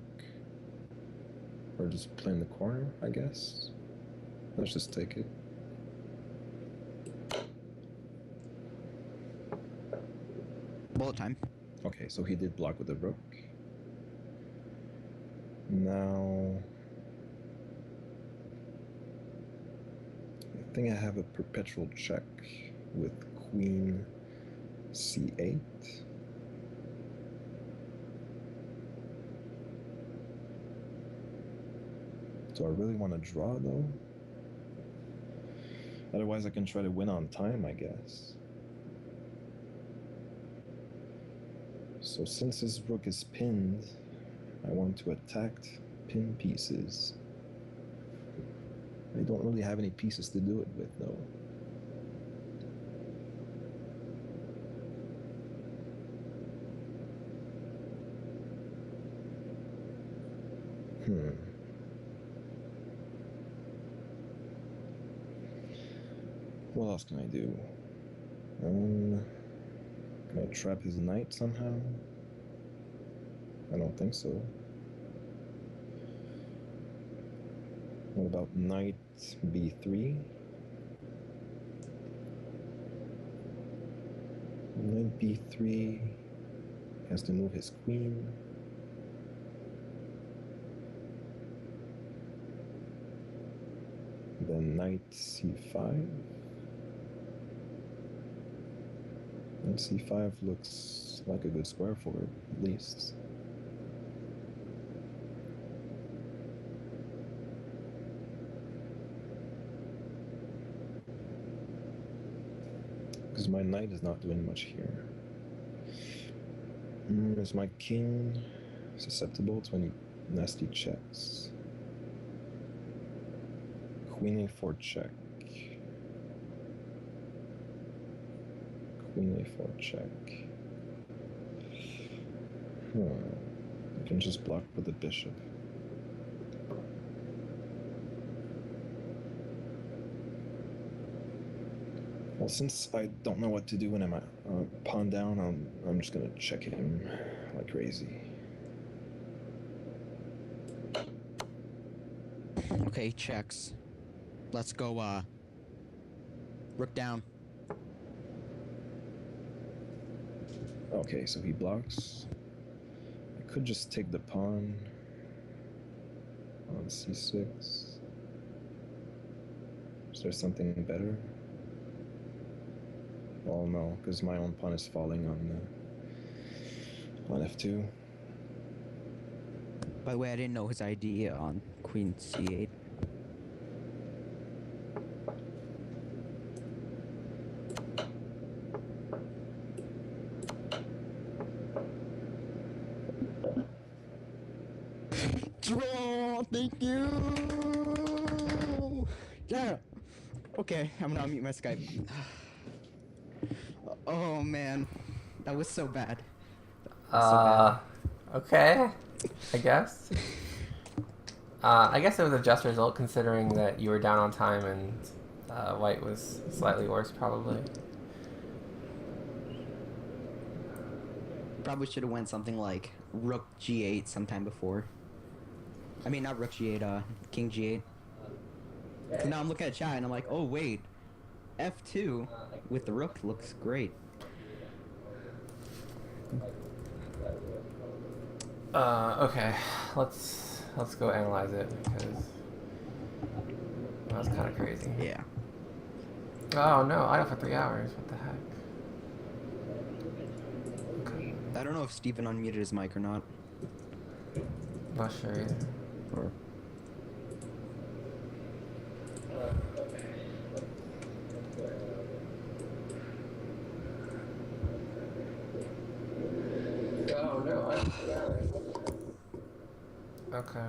Or just play in the corner, I guess. Let's just take it. Bullet time. Okay, so he did block with the rook. Now, I think I have a perpetual check with queen c8. Do I really want to draw though? Otherwise I can try to win on time, I guess. So since his rook is pinned, I want to attack pin pieces. I don't really have any pieces to do it with though. What else can I do? Can I trap his knight somehow? I don't think so. What about knight b3? Knight b3 has to move his queen. Then knight c5. Knight c5 looks like a good square for it, at least. Because my knight is not doing much here. Is my king susceptible to any nasty checks? Queen a4 check. Queen a4 check. I can just block with the bishop. Well, since I don't know what to do when I'm pawn down, I'm just gonna check him like crazy. Okay, checks. Let's go, rook down. Okay, so he blocks. I could just take the pawn on c6. Is there something better? Well, no, because my own pawn is falling on f2. By the way, I didn't know his idea on queen c8. Draw! Thank you! Yeah! Okay, I'm gonna unmute my Skype. Oh man, that was so bad. Okay, I guess. I guess it was a just result considering that you were down on time and white was slightly worse, probably. Probably should have went something like rook g8 sometime before. I mean, not rook g8, king g8. So now I'm looking at chat and I'm like, oh wait, f2 with the rook looks great. Okay, let's go analyze it because that was kind of crazy. Yeah. Oh no, idle for 3 hours. What the heck? Okay. I don't know if Steven unmuted his mic or not. Not sure either. Or Oh no, okay.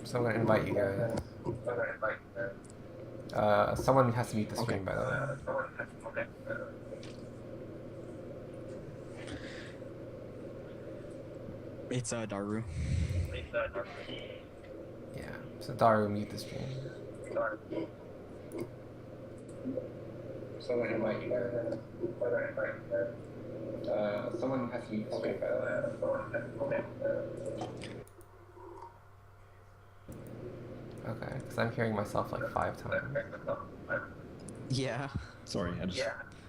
So I'm gonna invite you guys. Someone has to mute the stream, by the way. It's Daru. Yeah. So Daru, mute the stream. So I'm gonna invite you guys. Someone has to mute the stream, by the way. Okay, because I'm hearing myself like 5 times. Yeah. Sorry,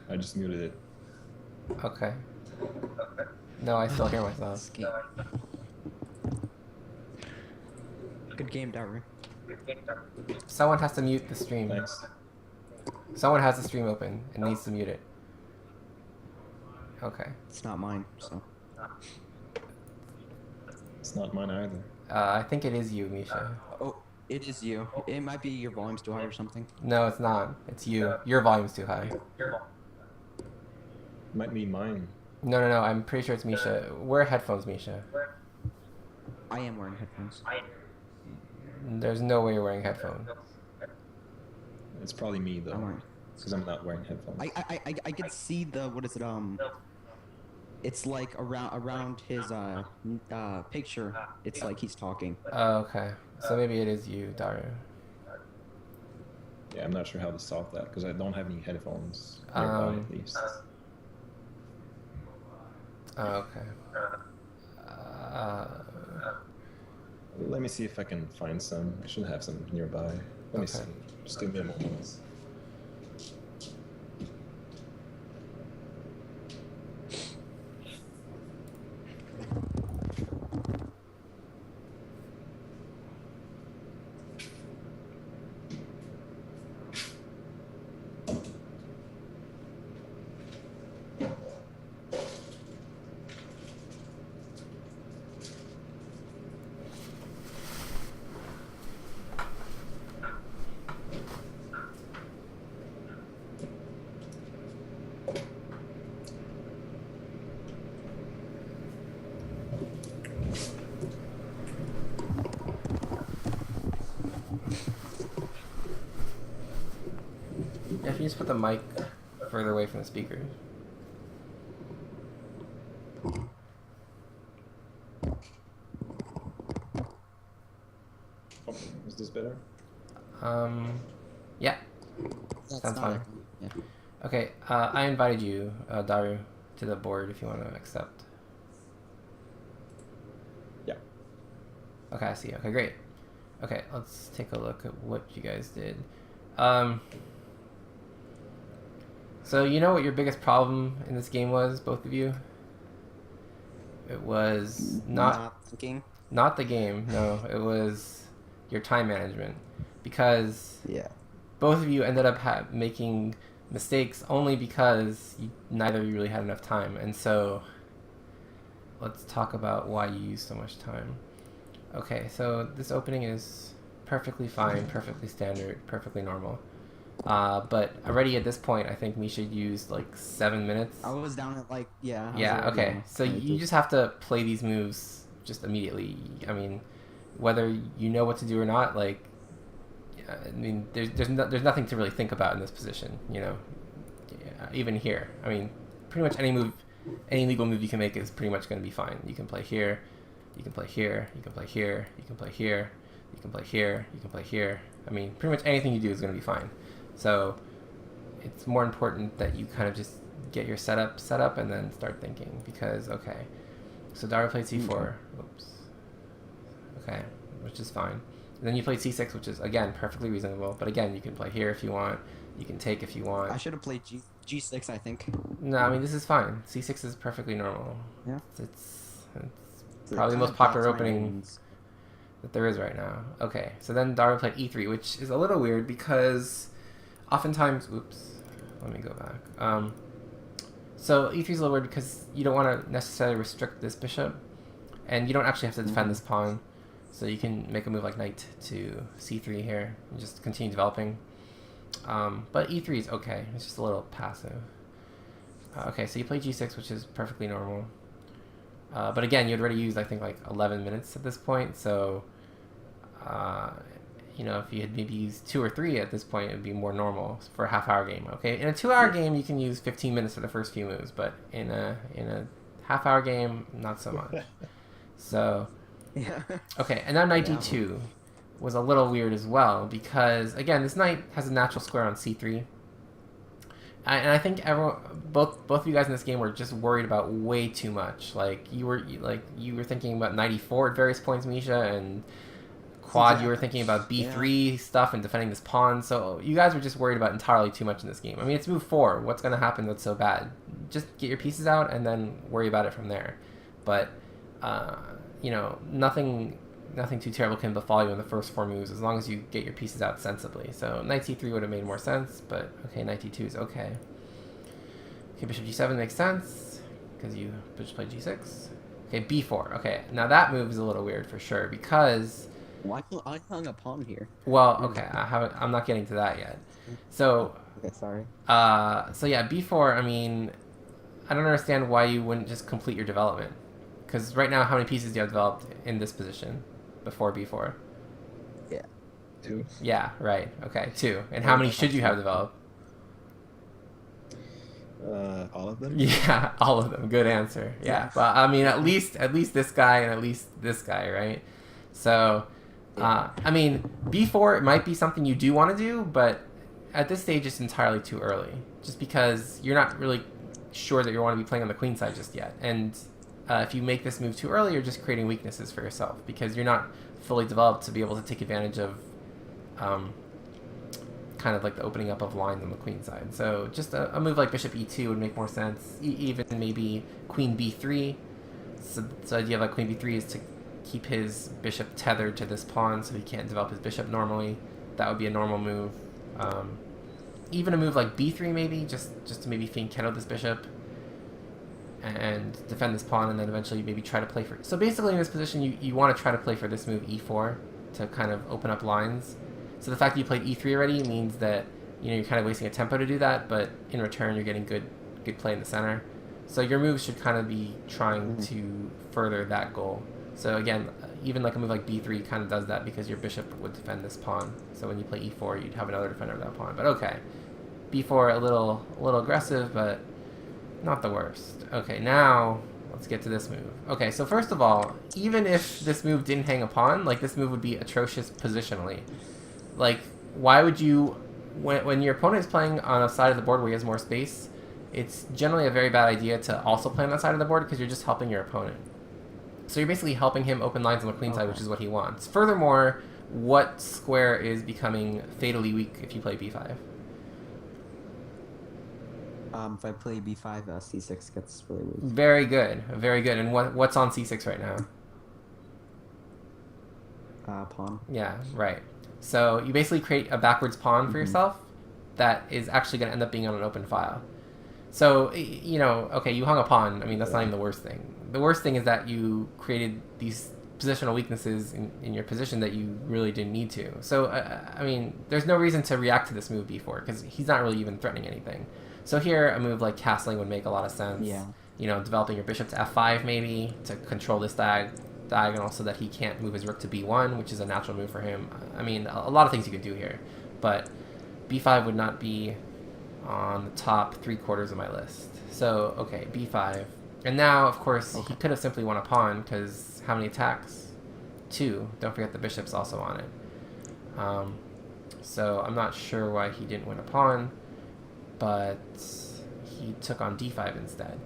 I just muted it. Okay. No, I still hear myself. This game. Good game, Daru. Someone has to mute the stream. Thanks. Someone has the stream open and needs to mute it. Okay. It's not mine, so. It's not mine either. I think it is you, Misha. Oh, it is you. It might be your volume's too high or something. No, it's not. It's you. Your volume's too high. Might be mine. No, I'm pretty sure it's Misha. Wear headphones, Misha. I am wearing headphones. There's no way you're wearing headphones. It's probably me though, I'm wearing. because I'm not wearing headphones. I can see the, what is it, it's like around his picture. It's like he's talking. Oh, okay. So maybe it is you, Daru. Yeah, I'm not sure how to solve that because I don't have any headphones nearby at least. Oh, okay. Let me see if I can find some. I should have some nearby. Let me see. Just give me a moment. Yeah, if you just put the mic further away from the speakers. Oh, is this better? Yeah. That's Sounds not fine. it. Yeah. Okay, I invited you, Daru, to the board if you want to accept. Yeah. Okay, I see. Okay, great. Okay, let's take a look at what you guys did. So you know what your biggest problem in this game was, both of you? It was Not thinking. not the game, no. It was your time management. Because Yeah. both of you ended up making mistakes only because neither of you really had enough time. And so let's talk about why you used so much time. Okay, so this opening is perfectly fine, perfectly standard, perfectly normal. But already at this point, I think Misha used like 7 minutes. I was down at like, yeah. I was Yeah, already okay. down. So Like, you just have to play these moves just immediately. I mean, whether you know what to do or not, like, I mean, there's nothing to really think about in this position, you know. Yeah, even here, I mean, pretty much any legal move you can make is pretty much going to be fine. You can play here, you can play here, you can play here, you can play here, you can play here, you can play here. I mean, pretty much anything you do is going to be fine. So it's more important that you kind of just get your setup set up and then start thinking, because okay, so Daru played c4. Oops. Okay, which is fine. And then you played c6, which is again perfectly reasonable. But again, you can play here if you want. You can take if you want. I should have played G6, I think. No, I mean this is fine. c6 is perfectly normal. Yeah. It's So probably the it most kind of popular blocks my opening names. that there is right now. Okay, so then Daru played e3, which is a little weird because oftentimes, oops, let me go back. So e3 is a little weird because you don't want to necessarily restrict this bishop, and you don't actually have to defend this pawn. So you can make a move like knight to c3 here and just continue developing. But e3 is okay. It's just a little passive. Okay, so you play g6, which is perfectly normal. But again, you had already used, I think, like 11 minutes at this point. So, you know, if you had maybe used 2 or 3 at this point, it would be more normal for a half-hour game. Okay, in a 2-hour game, you can use 15 minutes for the first few moves, but in a half-hour game, not so much. So, Yeah. okay, and now knight d2 was a little weird as well because again, this knight has a natural square on c3. And I think both of you guys in this game were just worried about way too much. Like you were thinking about knight e4 at various points, Misha, and quad. You were thinking about b3 stuff and defending this pawn. So you guys were just worried about entirely too much in this game. I mean, it's move 4. What's going to happen that's so bad? Just get your pieces out and then worry about it from there. But you know, nothing too terrible can befall you in the first 4 moves as long as you get your pieces out sensibly. So knight c3 would have made more sense, but okay, knight d2 is okay. Okay, bishop g7 makes sense because you just played g6. Okay, b4. Okay, now that move is a little weird for sure because... Why I hung a pawn here? Well, okay, I'm not getting to that yet. So... Okay, sorry. So yeah, b4, I mean, I don't understand why you wouldn't just complete your development. Because right now, how many pieces do you have developed in this position before b4? Yeah. 2. Yeah, right. Okay, 2. And how many should you have developed? All of them? Yeah, all of them. Good answer. Yeah. But I mean, at least this guy and at least this guy, right? So, I mean, b4 it might be something you do want to do, but at this stage it's entirely too early. Just because you're not really sure that you want to be playing on the queen side just yet. And if you make this move too early, you're just creating weaknesses for yourself because you're not fully developed to be able to take advantage of kind of like the opening up of lines on the queen side. So just a move like bishop e2 would make more sense. Even maybe queen b3. So the idea of like queen b3 is to keep his bishop tethered to this pawn so he can't develop his bishop normally. That would be a normal move. Even a move like b3 maybe, just to maybe fianchetto this bishop and defend this pawn, and then eventually maybe try to play for... So basically in this position, you want to try to play for this move e4 to kind of open up lines. So the fact that you played e3 already means that, you know, you're kind of wasting a tempo to do that, but in return you're getting good play in the center. So your moves should kind of be trying to further that goal. So again, even like a move like b3 kind of does that because your bishop would defend this pawn. So when you play e4, you'd have another defender of that pawn. But okay, b4 a little aggressive, but not the worst. Okay, now let's get to this move. Okay, so first of all, even if this move didn't hang a pawn, like this move would be atrocious positionally. Like, why would you, when your opponent is playing on a side of the board where he has more space, it's generally a very bad idea to also play on that side of the board because you're just helping your opponent. So you're basically helping him open lines on the queen side, which is what he wants. Furthermore, what square is becoming fatally weak if you play b5? If I play b5, c6 gets really weak. Very good, very good. And what's on c6 right now? Pawn. Yeah, right. So you basically create a backwards pawn for yourself that is actually going to end up being on an open file. So, you know, okay, you hung a pawn. I mean, that's not even the worst thing. The worst thing is that you created these positional weaknesses in your position that you really didn't need to. So, I mean, there's no reason to react to this move b4 because he's not really even threatening anything. So here, a move like castling would make a lot of sense. Yeah. You know, developing your bishop to f5 maybe to control this diagonal so that he can't move his rook to b1, which is a natural move for him. I mean, a lot of things you could do here. But b5 would not be on the top 3/4 of my list. So, okay, b5. And now, of course, he could have simply won a pawn because how many attacks? 2. Don't forget the bishop's also on it. So I'm not sure why he didn't win a pawn, but he took on d5 instead.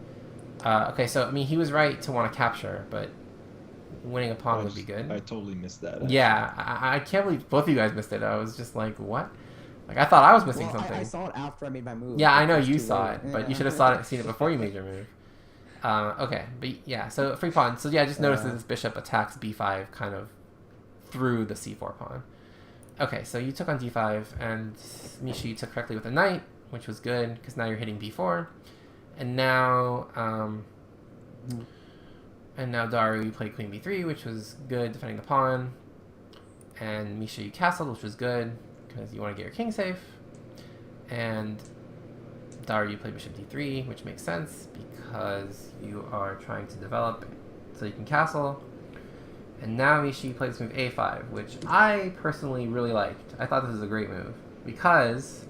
Okay, so I mean, he was right to want to capture, but winning a pawn would be good. I totally missed that. Actually. Yeah, I can't believe both of you guys missed it. I was just like, what? Like, I thought I was missing something. I saw it after I made my move. Yeah, I know you saw it, but you should have seen it before you made your move. Okay, but yeah, so free pawn. So yeah, just notice that this bishop attacks b5 kind of through the c4 pawn. Okay, so you took on d5, and Misha, you took correctly with a knight, which was good, because now you're hitting b4. And now, Daru, you played queen b3, which was good, defending the pawn. And Misha, you castled, which was good, because you want to get your king safe. And Daru, you played bishop d3, which makes sense, because you are trying to develop so you can castle. And now Misha, you played this move a5, which I personally really liked. I thought this was a great move, because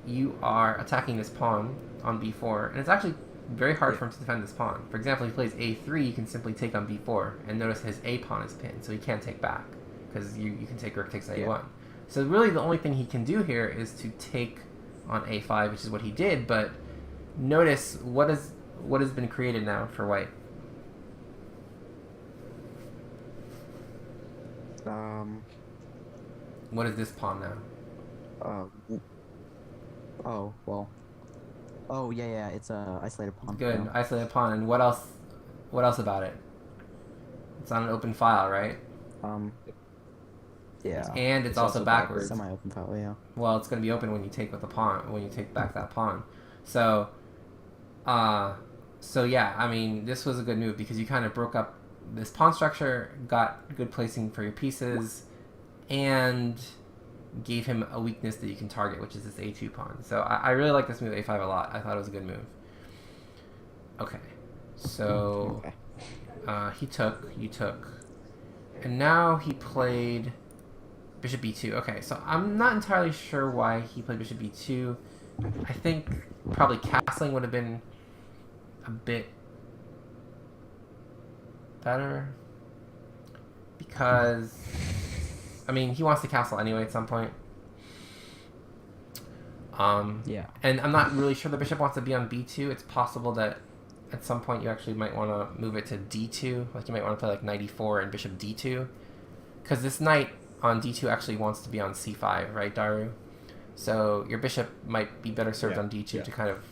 you are attacking this pawn on b4, and it's actually very hard for him to defend this pawn. For example, he plays a3, you can simply take on b4, and notice his a pawn is pinned, so he can't take back, because you can take rook takes a1. So really the only thing he can do here is to take on a5, which is what he did, but notice what has been created now for white. What is this pawn now? Oh, well. Oh, yeah, it's a isolated pawn. Good, now. isolated pawn. And what else about it? It's on an open file, right? Yeah. And it's also backwards. Semi-open file, yeah. Well, it's going to be open when you take with the pawn, when you take back that pawn. So yeah, I mean, this was a good move because you kind of broke up this pawn structure, got good placing for your pieces, and gave him a weakness that you can target, which is this a2 pawn. So I really like this move a5 a lot. I thought it was a good move. Okay, so he took, you took, and now he played bishop b2. Okay, so I'm not entirely sure why he played bishop b2. I think probably castling would have been a bit better, because I mean, he wants to castle anyway at some point. Yeah. And I'm not really sure the bishop wants to be on b2. It's possible that at some point you actually might want to move it to d2. Like you might want to play like knight e4 and bishop d2. Because this knight on d2 actually wants to be on c5, right, Daru? So your bishop might be better served on d2 to kind of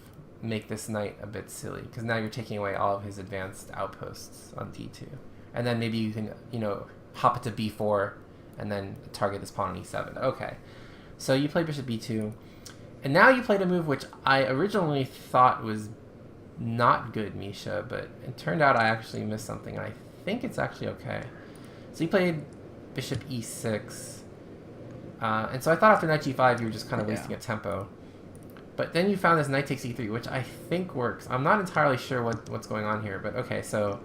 make this knight a bit silly. Because now you're taking away all of his advanced outposts on d2. And then maybe you can, hop it to b4 and then target this pawn on e7. Okay. So you play bishop b2. And now you played a move which I originally thought was not good, Misha, but it turned out I actually missed something, and I think it's actually okay. So you played bishop e6. And so I thought after knight g5 you were just kind of wasting a tempo. But then you found this knight takes e3, which I think works. I'm not entirely sure what's going on here, but okay, so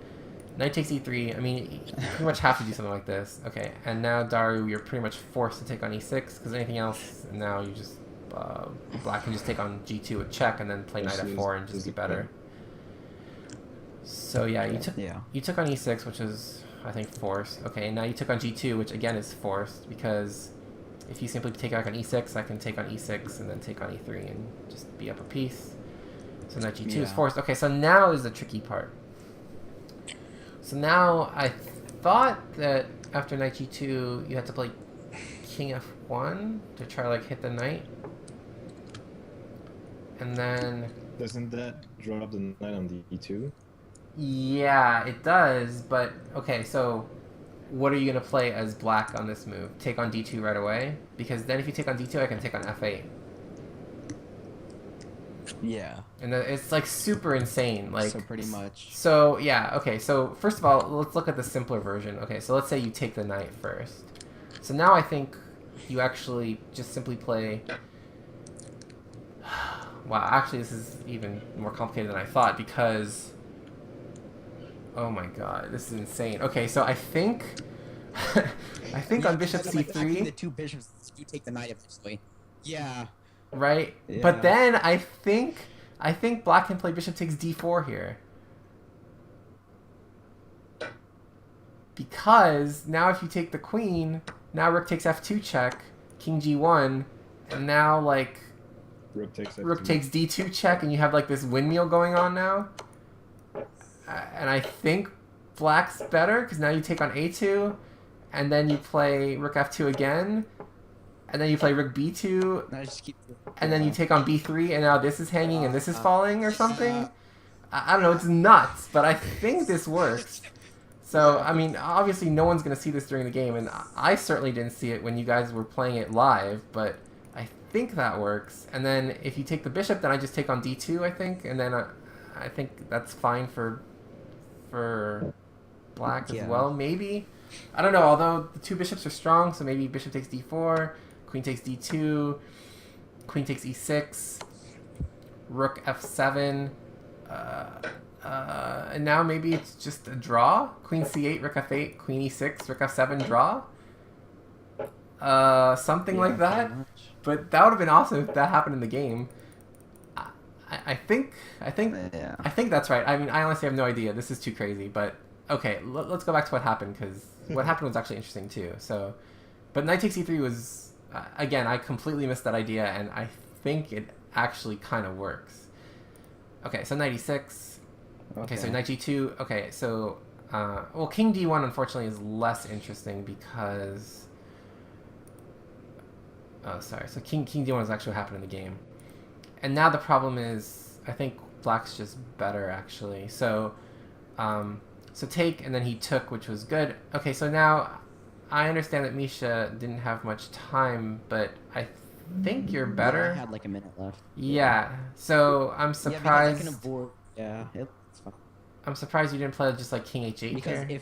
knight takes e3. I mean, you pretty much have to do something like this. Okay, and now Daru, you're pretty much forced to take on e6, because anything else, now you just... black can just take on g2 with check, and then play knight f4 and just be better. So yeah, you took on e6, which is, I think, forced. Okay, and now you took on g2, which again is forced, because if you simply take back on e6, I can take on e6 and then take on e3 and just be up a piece. So knight g2 is forced. Okay, so now is the tricky part. So now I thought that after knight g2 you had to play king f1 to try to like hit the knight. And then... Doesn't that drop the knight on the e2? Yeah, it does, but... Okay, so what are you going to play as black on this move? Take on d2 right away? Because then if you take on d2, I can take on f8. Yeah. And it's like super insane. Like, so pretty much. So, yeah, okay, so first of all, let's look at the simpler version. Okay, so let's say you take the knight first. So now I think you actually just simply play... Wow, actually this is even more complicated than I thought, because... Oh my god, this is insane. Okay, so I think... I think on bishop c3... The two bishops, you take the knight eventually. Yeah. Right? Yeah. But then I think black can play bishop takes d4 here. Because now if you take the queen, now rook takes f2 check, king g1, and now like... Rook takes d2 check, and you have like this windmill going on now. And I think black's better, because now you take on a2, and then you play rook f2 again, and then you play rook b2, and then you take on b3, and now this is hanging and this is falling or something. I don't know, it's nuts, but I think this works. So, I mean, obviously no one's going to see this during the game, and I certainly didn't see it when you guys were playing it live, but I think that works. And then if you take the bishop, then I just take on d2, I think, and then I think that's fine for black as Yeah. well. Maybe, I don't know. Although the two bishops are strong, so maybe bishop takes d4, queen takes d2, queen takes e6, rook f7, and now maybe it's just a draw. Queen c8, rook f8, queen e6, rook f7, draw. Something like that. pretty much. But that would have been awesome if that happened in the game. I think Yeah. I think that's right. I mean, I honestly have no idea. This is too crazy. But okay, let's go back to what happened, because what happened was actually interesting too. So, but knight takes e3 was again, I completely missed that idea, and I think it actually kind of works. Okay, so knight e6. Okay, so knight g2. Okay, so well, king d1 unfortunately is less interesting because oh, sorry. So king d1 is actually what happened in the game. And now the problem is, I think black's just better, actually. So, so take, and then he took, which was good. Okay, so now I understand that Misha didn't have much time, but I think you're better. Yeah, I had like a minute left. Yeah. So I'm Yeah, surprised. because I can avoid. Yeah, it's fine. I'm surprised you didn't play just like king h8 Because here.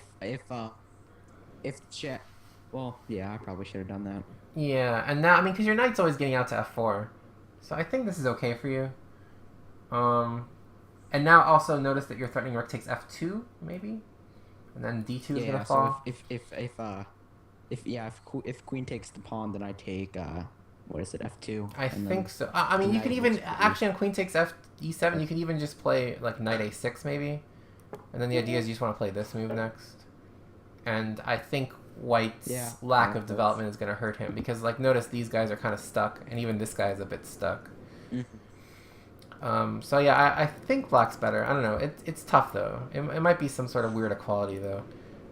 if check, well, yeah, I probably should have done that. Yeah, and now I mean, because your knight's always getting out to f4, so I think this is okay for you. And now also notice that you're threatening rook takes f2, maybe, and then d2 is gonna fall. So if queen takes the pawn, then I take what is it, f2? I and think then so. I mean, you knight can even takes f3. actually on queen takes e7. You can even just play like knight a6 maybe, and then the idea is you just want to play this move next. And I think White's lack of development is going to hurt him because, like, notice these guys are kind of stuck, and even this guy is a bit stuck. So yeah, I think Black's better. I don't know. It's tough though. It might be some sort of weird equality though.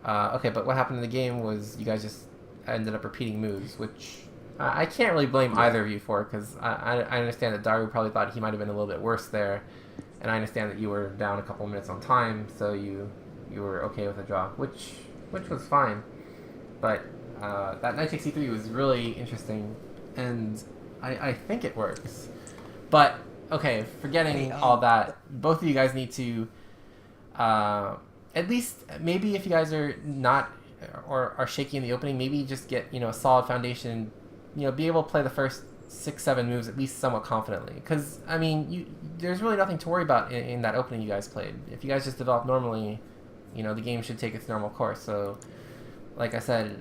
Okay, but what happened in the game was you guys just ended up repeating moves, which I can't really blame either of you for, because I understand that Daru probably thought he might have been a little bit worse there, and I understand that you were down a couple minutes on time, so you were okay with a draw, which was fine. But that knight takes e3 was really interesting, and I think it works. But okay, forgetting all that, both of you guys need to at least maybe if you guys are not or are shaky in the opening, maybe just get a solid foundation. Be able to play the first 6-7 moves at least somewhat confidently. Because I mean, there's really nothing to worry about in that opening you guys played. If you guys just develop normally, the game should take its normal course. So, like I said,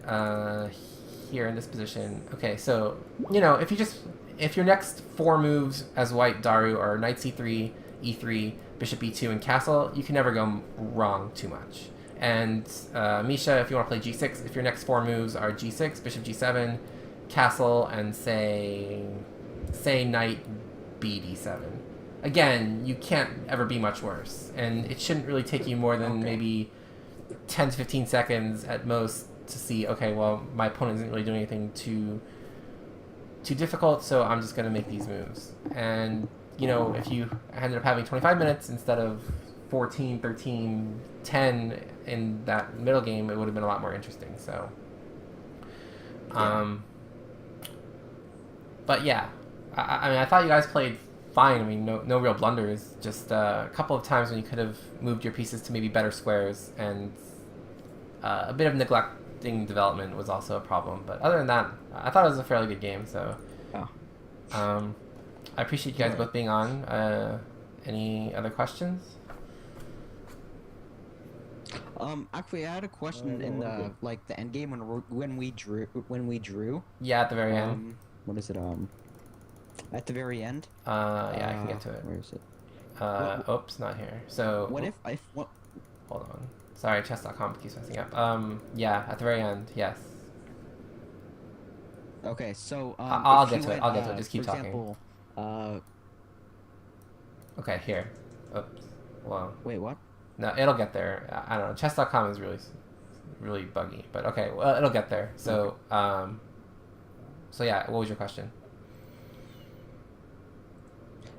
here in this position, okay. So if your next 4 moves as White Daru are knight c3, e3, bishop e2, and castle, you can never go wrong too much. And Misha, if you want to play g6, if your next 4 moves are g6, bishop g7, castle, and say knight bd7, again, you can't ever be much worse, and it shouldn't really take you more than maybe 10 to 15 seconds at most to see, okay, well, my opponent isn't really doing anything too difficult, so I'm just going to make these moves. And if you ended up having 25 minutes instead of 14, 13, 10 in that middle game, it would have been a lot more interesting. So but yeah, I mean, I thought you guys played fine. I mean, no real blunders. Just a couple of times when you could have moved your pieces to maybe better squares, and a bit of neglecting development was also a problem. But other than that, I thought it was a fairly good game. So, I appreciate you guys both being on. Any other questions? Actually, I had a question in the the end game when we drew. Yeah, at the very end. What is it? At the very end. Yeah, I can get to it. Where is it? Oops, not here. So. What if I? Hold on. Sorry, chess.com keeps messing up. Yeah, at the very end, yes. Okay, so I'll get to it. I'll get to it. Just keep talking. For example, okay, here. Oops. Well. Wait, what? No, it'll get there. I don't know. Chess.com is really buggy, but okay. Well, it'll get there. So, so yeah. What was your question?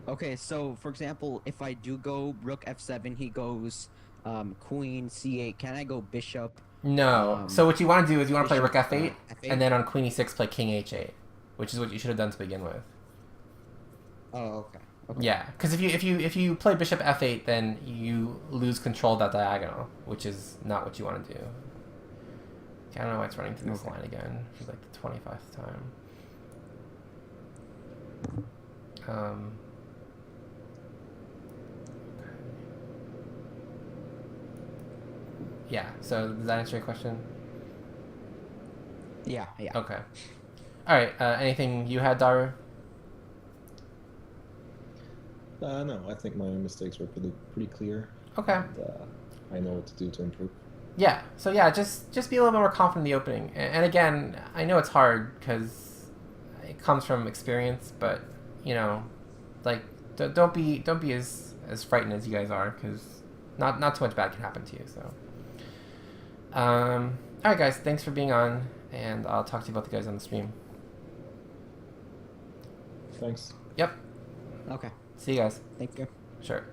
Okay, so for example, if I do go rook f7, he goes queen c8. Can I go bishop? No. So what you want to do is you want to play rook f8, f8, and then on queen e6 play king h8, which is what you should have done to begin with. Oh, okay. Okay. Yeah, because if you play bishop f8, then you lose control of that diagonal, which is not what you want to do. Okay, I don't know why it's running through this Okay. line again for like the 25th time. Yeah, so does that answer your question? Yeah. Okay. All right. Anything you had, Daru? No, I think my mistakes were pretty clear. Okay. And, I know what to do to improve. Yeah. So yeah, just be a little bit more confident in the opening. And again, I know it's hard because it comes from experience, but you know, like don't be as frightened as you guys are, because not too much bad can happen to you. So, all right, guys, thanks for being on, and I'll talk to you about the guys on the stream. Thanks. Yep. Okay. See you guys. Thank you. Sure.